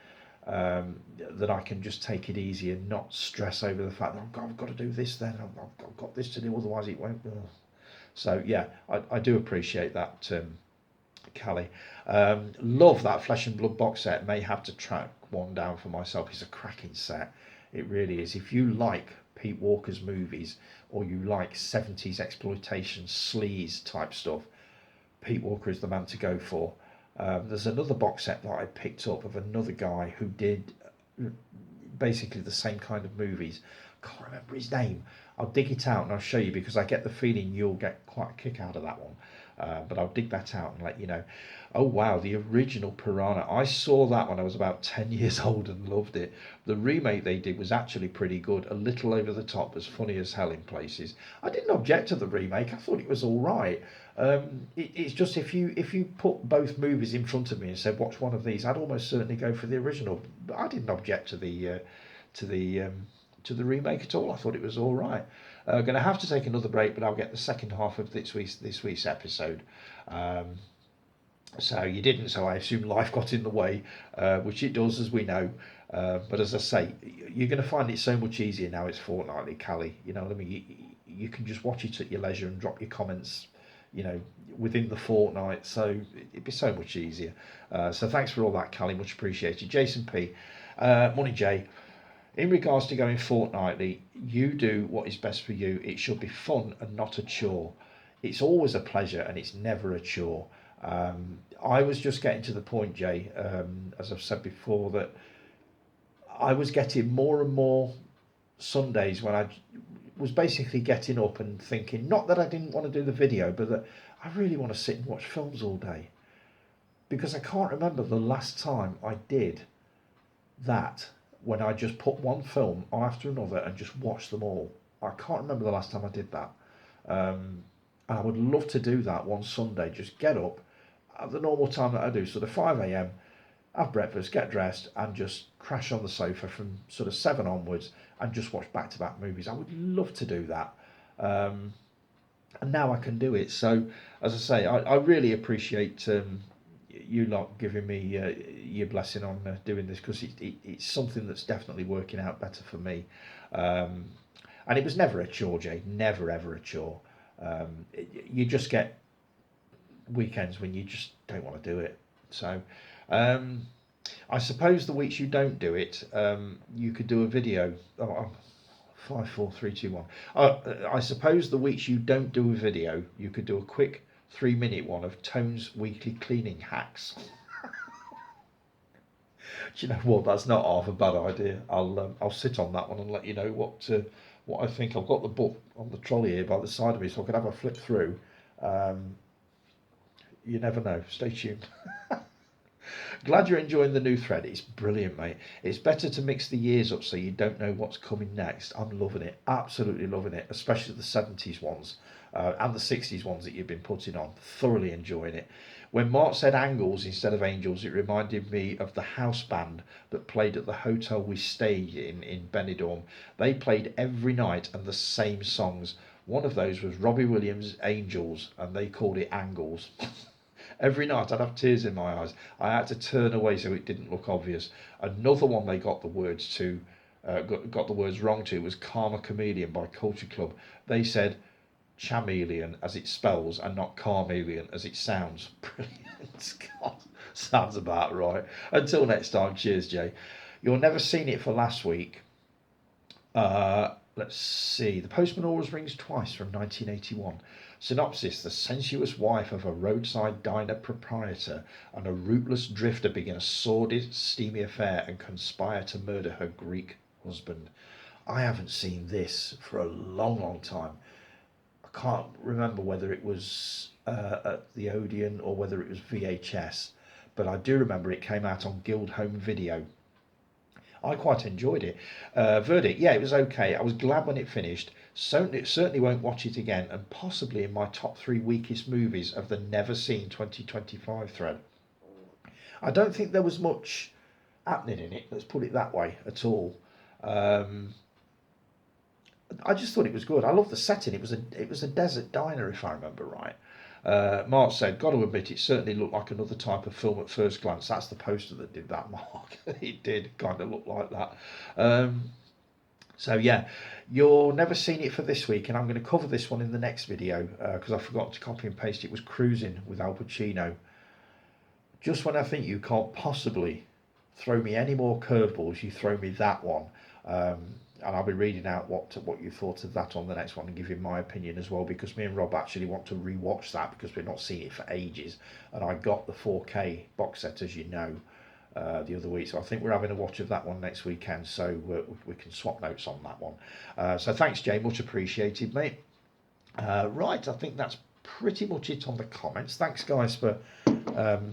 that I can just take it easy and not stress over the fact that I've got to do this then, I've got this to do, otherwise it won't. So yeah, I do appreciate that, Callie. Love that Flesh and Blood box set. May have to track one down for myself. It's a cracking set. It really is. If you like Pete Walker's movies, or you like 70s exploitation sleaze type stuff, Pete Walker is the man to go for. There's another box set that I picked up of another guy who did basically the same kind of movies. Can't remember his name. I'll dig it out and I'll show you, because I get the feeling you'll get quite a kick out of that one. But I'll dig that out and let you know. Oh wow, the original Piranha. I saw that when I was about 10 years old and loved it. The remake they did was actually pretty good, a little over the top, as funny as hell in places. I didn't object to the remake. I thought it was all right. It's just if you put both movies in front of me and said watch one of these, I'd almost certainly go for the original. But I didn't object to the to the remake at all. I thought it was all right. Going to have to take another break, but I'll get the second half of this week's episode. Um, so you didn't, so I assume life got in the way, which it does, as we know. But as I say, you're going to find it so much easier now. It's fortnightly, Callie. You know what I mean? You can just watch it at your leisure and drop your comments, you know, within the fortnight. So it'd be so much easier. So thanks for all that, Callie. Much appreciated. Jason P. Morning, Jay. In regards to going fortnightly, you do what is best for you. It should be fun and not a chore. It's always a pleasure and it's never a chore. I was just getting to the point, Jay, as I've said before, that I was getting more and more Sundays when I was basically getting up and thinking, not that I didn't want to do the video, but that I really want to sit and watch films all day. Because I can't remember the last time I did that, when I just put one film on after another and just watched them all. I can't remember the last time I did that. And I would love to do that one Sunday. Just get up at the normal time that I do, sort of 5 a.m, have breakfast, get dressed, and just crash on the sofa from sort of 7 onwards and just watch back-to-back movies. I would love to do that. And now I can do it. So, as I say, I really appreciate you lot giving me your blessing on doing this, because it's something that's definitely working out better for me. And it was never a chore, Jay. Never, ever a chore. You just get weekends when you just don't want to do it. So I suppose the weeks you don't do it, you could do a video. Oh, 5, 4, 3, 2, 1. I suppose the weeks you don't do a video, you could do a quick 3-minute one of Tone's weekly cleaning hacks. Do you know what? That's not half a bad idea. I'll sit on that one and let you know what I think. I've got the book on the trolley here by the side of me, so I could have a flip through. You never know. Stay tuned. Glad you're enjoying the new thread. It's brilliant, mate. It's better to mix the years up so you don't know what's coming next. I'm loving it. Absolutely loving it. Especially the 70s ones and the 60s ones that you've been putting on. Thoroughly enjoying it. When Mark said angles instead of angels, it reminded me of the house band that played at the hotel we stayed in Benidorm. They played every night and the same songs. One of those was Robbie Williams' Angels, and they called it Angles. Every night I'd have tears in my eyes. I had to turn away so it didn't look obvious. Another one they got the words to, got the words wrong to, was Karma Chameleon by Culture Club. They said chameleon as it spells and not carmeleon as it sounds. Brilliant. God, sounds about right. Until next time, cheers, Jay. You'll never seen it for last week. Let's see. The Postman Always Rings Twice from 1981. Synopsis: the sensuous wife of a roadside diner proprietor and a rootless drifter begin a sordid, steamy affair and conspire to murder her Greek husband. I haven't seen this for a long, long time. I can't remember whether it was at the Odeon or whether it was VHS, but I do remember it came out on Guild Home Video. I quite enjoyed it. Verdict: yeah, it was okay. I was glad when it finished. Certainly won't watch it again, and possibly in my top 3 weakest movies of the never seen 2025 thread. I don't think there was much happening in it, let's put it that way, at all. I just thought it was good. I love the setting. It was a desert diner, if I remember right. Mark said, got to admit, it certainly looked like another type of film at first glance. That's the poster that did that, Mark. It did kind of look like that. So yeah, you're never seen it for this week, and I'm going to cover this one in the next video because I forgot to copy and paste. It was Cruising with Al Pacino. Just when I think you can't possibly throw me any more curveballs, you throw me that one. And I'll be reading out what you thought of that on the next one and giving my opinion as well, because me and Rob actually want to rewatch that because we've not seen it for ages, and I got the 4K box set, as you know, the other week, so I think we're having a watch of that one next weekend, so we can swap notes on that one. So thanks, Jay, much appreciated, mate. Right, I think that's pretty much it on the comments. Thanks, guys, for um,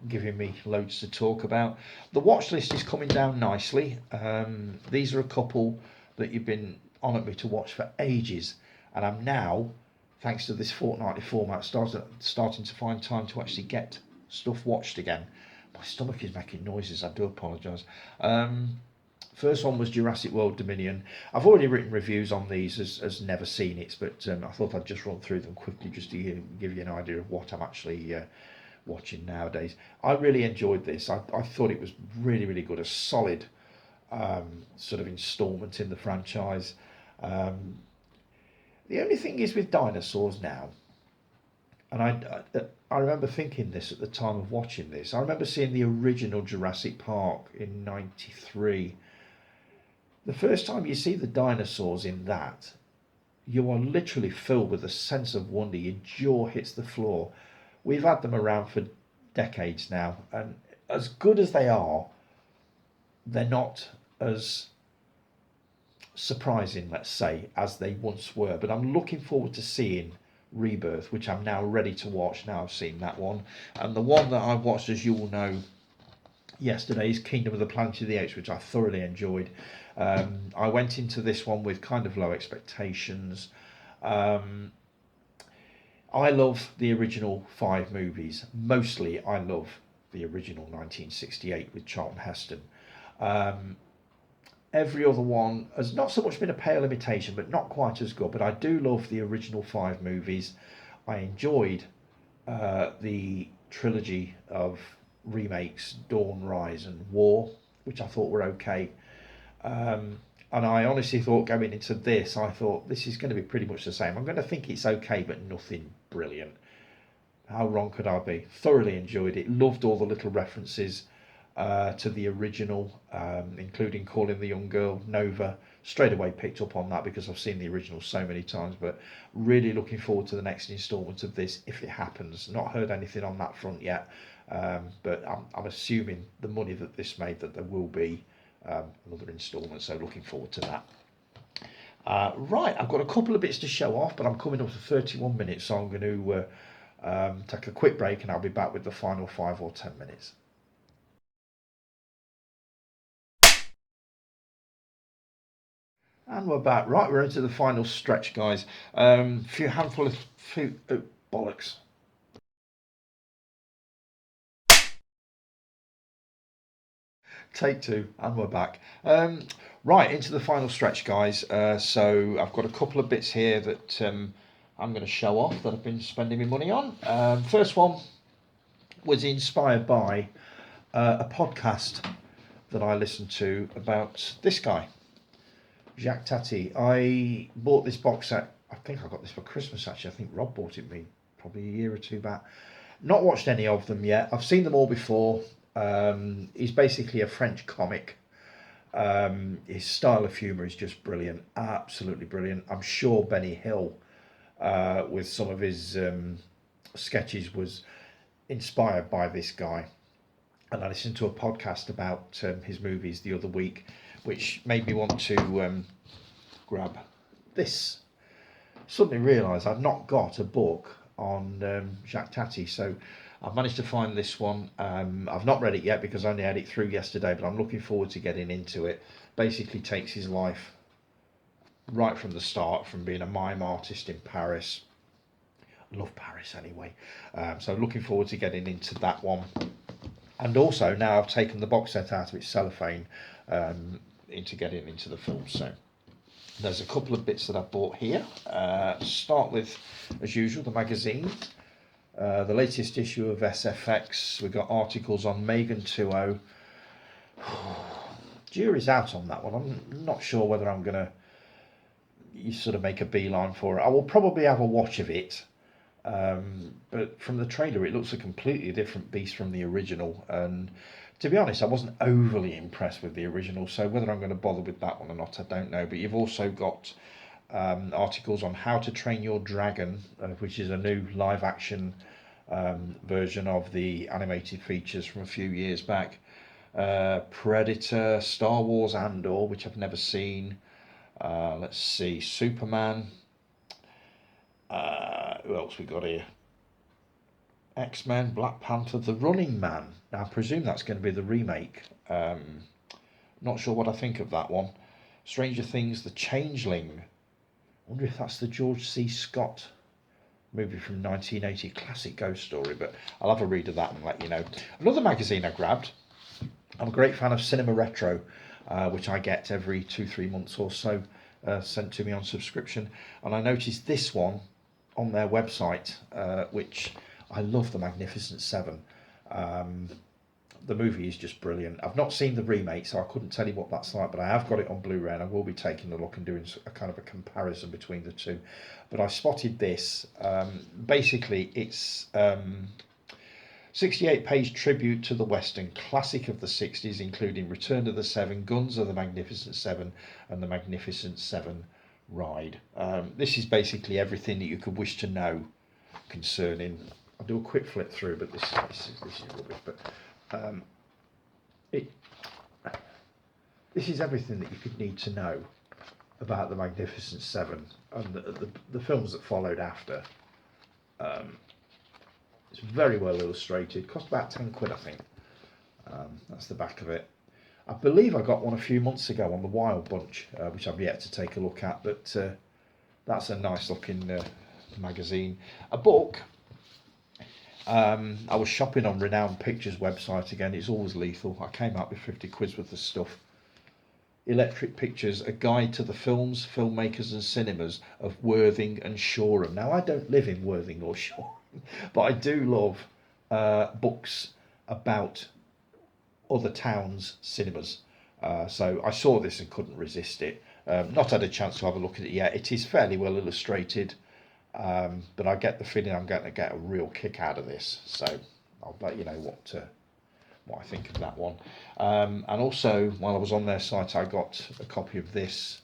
giving me loads to talk about. The watch list is coming down nicely. These are a couple that you've been on at me to watch for ages, and I'm now, thanks to this fortnightly format, starting to find time to actually get stuff watched again. My stomach is making noises. I do apologise. First one was Jurassic World Dominion. I've already written reviews on these as never seen it, but I thought I'd just run through them quickly just to give you an idea of what I'm actually watching nowadays. I really enjoyed this. I thought it was really, really good. A solid sort of instalment in the franchise. The only thing is with dinosaurs now, and I remember thinking this at the time of watching this. I remember seeing the original Jurassic Park in '93. The first time you see the dinosaurs in that, you are literally filled with a sense of wonder. Your jaw hits the floor. We've had them around for decades now, and as good as they are, they're not as surprising, let's say, as they once were. But I'm looking forward to seeing Rebirth, which I'm now ready to watch. Now I've seen that one, and the one that I watched, as you all know, yesterday is Kingdom of the Planet of the Apes, which I thoroughly enjoyed. I went into this one with kind of low expectations. I love the original 5 movies. Mostly, I love the original 1968 with Charlton Heston. Every other one has not so much been a pale imitation, but not quite as good. But I do love the original 5 movies. I enjoyed the trilogy of remakes, Dawn, Rise, and War, which I thought were okay. And I honestly thought going into this, I thought this is going to be pretty much the same. I'm going to think it's okay, but nothing brilliant. How wrong could I be? Thoroughly enjoyed it. Loved all the little references to the original, including calling the young girl Nova. Straight away picked up on that because I've seen the original so many times, but really looking forward to the next instalment of this if it happens. Not heard anything on that front yet, but I'm assuming the money that this made that there will be another instalment, so looking forward to that. Right, I've got a couple of bits to show off, but I'm coming up to 31 minutes, so I'm going to take a quick break and I'll be back with the final 5 or 10 minutes. And we're back. Right, we're into the final stretch, guys. Few handful of bollocks. Take 2, and we're back. Right, into the final stretch, guys. So I've got a couple of bits here that I'm going to show off that I've been spending my money on. First one was inspired by a podcast that I listened to about this guy, Jacques Tati. I bought this box set. I think I got this for Christmas, actually. I think Rob bought it me probably a year or two back. Not watched any of them yet. I've seen them all before. He's basically a French comic. His style of humour is just brilliant. Absolutely brilliant. I'm sure Benny Hill, with some of his sketches, was inspired by this guy. And I listened to a podcast about his movies the other week, which made me want to grab this. Suddenly realised I've not got a book on Jacques Tati, so I've managed to find this one. I've not read it yet because I only had it through yesterday, but I'm looking forward to getting into it. Basically takes his life right from the start, from being a mime artist in Paris. I love Paris anyway. So looking forward to getting into that one. And also now I've taken the box set out of its cellophane into getting into the film. So there's a couple of bits that I've bought here. Start with, as usual, the magazine. The latest issue of SFX. We've got articles on Megan 2.0. Jury's out on that one. I'm not sure whether I'm going to sort of make a beeline for it. I will probably have a watch of it. But from the trailer, it looks a completely different beast from the original. And to be honest, I wasn't overly impressed with the original. So whether I'm going to bother with that one or not, I don't know. But you've also got articles on How to Train Your Dragon, which is a new live action version of the animated features from a few years back. Predator, Star Wars Andor, which I've never seen. Let's see, Superman. Who else we got here? X-Men, Black Panther, The Running Man. Now, I presume that's going to be the remake. Not sure what I think of that one. Stranger Things, The Changeling. I wonder if that's the George C. Scott movie from 1980, classic ghost story, but I'll have a read of that and let you know. Another magazine I grabbed. I'm a great fan of Cinema Retro, which I get every 2-3 months or so, sent to me on subscription. And I noticed this one on their website, which I love, The Magnificent Seven. The movie is just brilliant. I've not seen the remake, so I couldn't tell you what that's like, but I have got it on Blu-ray, and I will be taking a look and doing a kind of a comparison between the two. But I spotted this. Basically, it's 68-page tribute to the Western classic of the 60s, including Return of the Seven, Guns of the Magnificent Seven, and the Magnificent Seven Ride. This is basically everything that you could wish to know concerning. I'll do a quick flip through, but this is rubbish. But this is everything that you could need to know about the Magnificent Seven and the films that followed after. It's very well illustrated. Cost about £10, I think. That's the back of it. I believe I got one a few months ago on the Wild Bunch, which I've yet to take a look at. But that's a nice looking magazine. A book. I was shopping on Renowned Pictures website again. It's always lethal. I came out with 50 quid worth of stuff. Electric Pictures, a guide to the films, filmmakers and cinemas of Worthing and Shoreham. Now, I don't live in Worthing or Shoreham, but I do love books about other towns' cinemas. So I saw this and couldn't resist it. Not had a chance to have a look at it yet. It is fairly well illustrated. But I get the feeling I'm going to get a real kick out of this, so I'll let you know what I think of that one. And also, while I was on their site, I got a copy of this.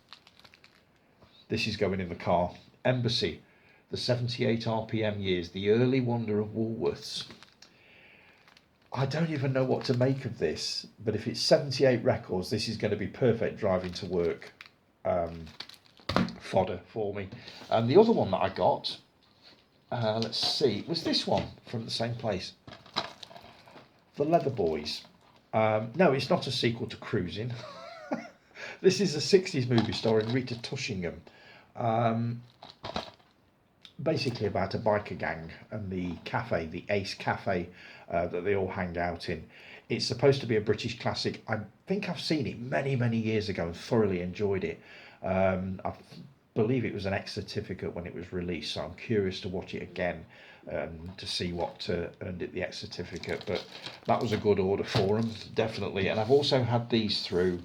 This is going in the car. Embassy, the 78 RPM years, the early wonder of Woolworths. I don't even know what to make of this, but if it's 78 records, this is going to be perfect driving to work. Fodder for me. And the other one that I got, let's see, was this one from the same place, The Leather Boys. No, it's not a sequel to Cruising. This is a 60s movie starring Rita Tushingham, basically about a biker gang and the cafe, the Ace Cafe, that they all hang out in. It's supposed to be a British classic. I think I've seen it many, many years ago and thoroughly enjoyed it. I believe it was an X certificate when it was released, so I'm curious to watch it again to see what earned it the X certificate. But that was a good order for them, definitely. And I've also had these through.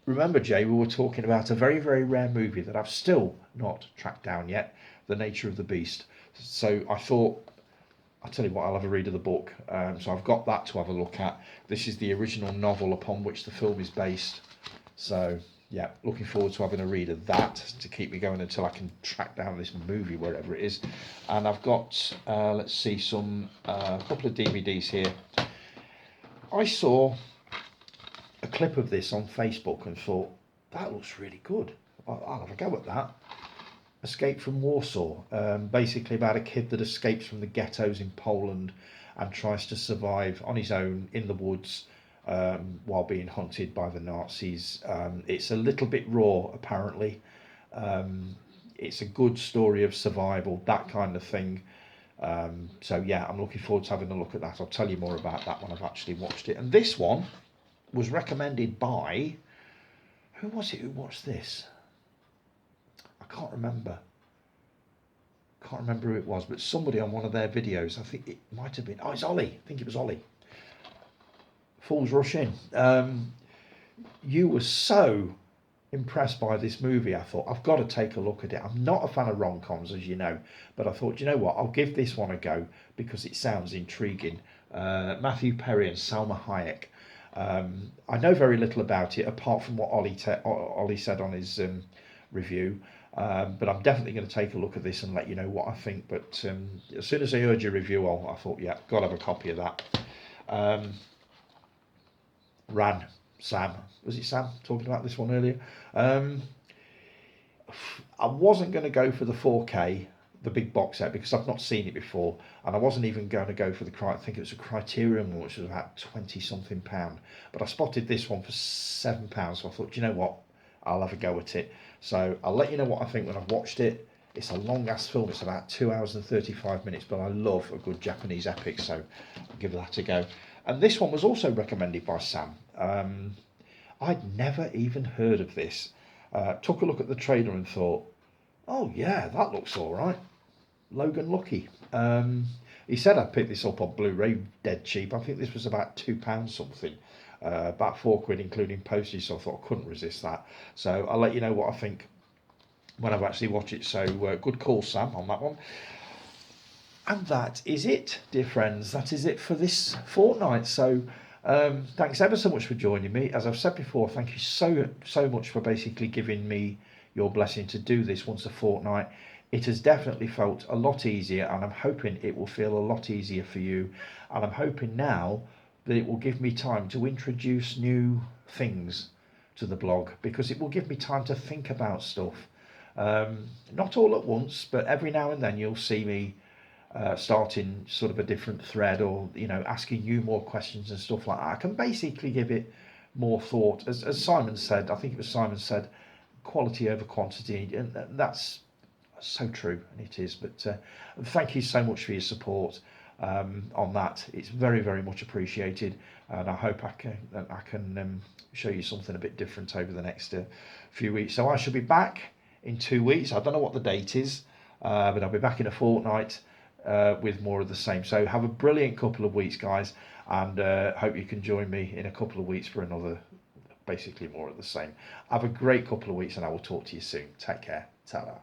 Remember, Jay, we were talking about a very, very rare movie that I've still not tracked down yet, The Nature of the Beast. So I thought, I'll tell you what, I'll have a read of the book. So I've got that to have a look at. This is the original novel upon which the film is based. So yeah, looking forward to having a read of that to keep me going until I can track down this movie wherever it is. And I've got, let's see, a couple of DVDs here. I saw a clip of this on Facebook and thought, that looks really good. I'll have a go at that. Escape from Warsaw, basically about a kid that escapes from the ghettos in Poland and tries to survive on his own in the woods while being hunted by the Nazis. It's a little bit raw, apparently. It's a good story of survival, that kind of thing. So yeah, I'm looking forward to having a look at that. I'll tell you more about that when I've actually watched it. And this one was recommended by, who was it who watched this? I can't remember who it was, but somebody on one of their videos. I think it might have been, it's Ollie. I think it was Ollie. Fools Rush In. You were so impressed by this movie. I thought, I've got to take a look at it. I'm not a fan of rom-coms, as you know, but I thought, you know what, I'll give this one a go because it sounds intriguing. Matthew Perry and Salma Hayek. I know very little about it apart from what Ollie said on his review, but I'm definitely going to take a look at this and let you know what I think. But as soon as I heard your review, I thought, yeah, got to have a copy of that. Sam, was it Sam talking about this one earlier? I wasn't going to go for the 4K, the big box set because I've not seen it before, and I wasn't even going to go for I think it was a Criterion one, which was about 20 something pound, but I spotted this one for £7, so I thought, you know what, I'll have a go at it. So I'll let you know what I think when I've watched it. It's a long ass film, it's about 2 hours and 35 minutes, but I love a good Japanese epic, so I'll give that a go. And this one was also recommended by Sam. I'd never even heard of this. Took a look at the trailer and thought, oh yeah, that looks all right. Logan Lucky. He said I picked this up on Blu-ray dead cheap. I think this was about £2 something, about £4 including postage. So I thought I couldn't resist that. So I'll let you know what I think when I've actually watched it. So good call, Sam, on that one. And that is it, dear friends. That is it for this fortnight. So thanks ever so much for joining me. As I've said before, thank you so much for basically giving me your blessing to do this once a fortnight. It has definitely felt a lot easier, and I'm hoping it will feel a lot easier for you. And I'm hoping now that it will give me time to introduce new things to the blog, because it will give me time to think about stuff. Not all at once, but every now and then you'll see me starting sort of a different thread, or asking you more questions and stuff like that. I can basically give it more thought, as Simon said. I think it was Simon said, quality over quantity, and that's so true, and it is. But thank you so much for your support on that. It's very, very much appreciated, and I hope I can show you something a bit different over the next few weeks. So I shall be back in 2 weeks. I don't know what the date is, but I'll be back in a fortnight with more of the same. So have a brilliant couple of weeks, guys, and hope you can join me in a couple of weeks for another, basically more of the same. Have a great couple of weeks, and I will talk to you soon. Take care. Ta-ra.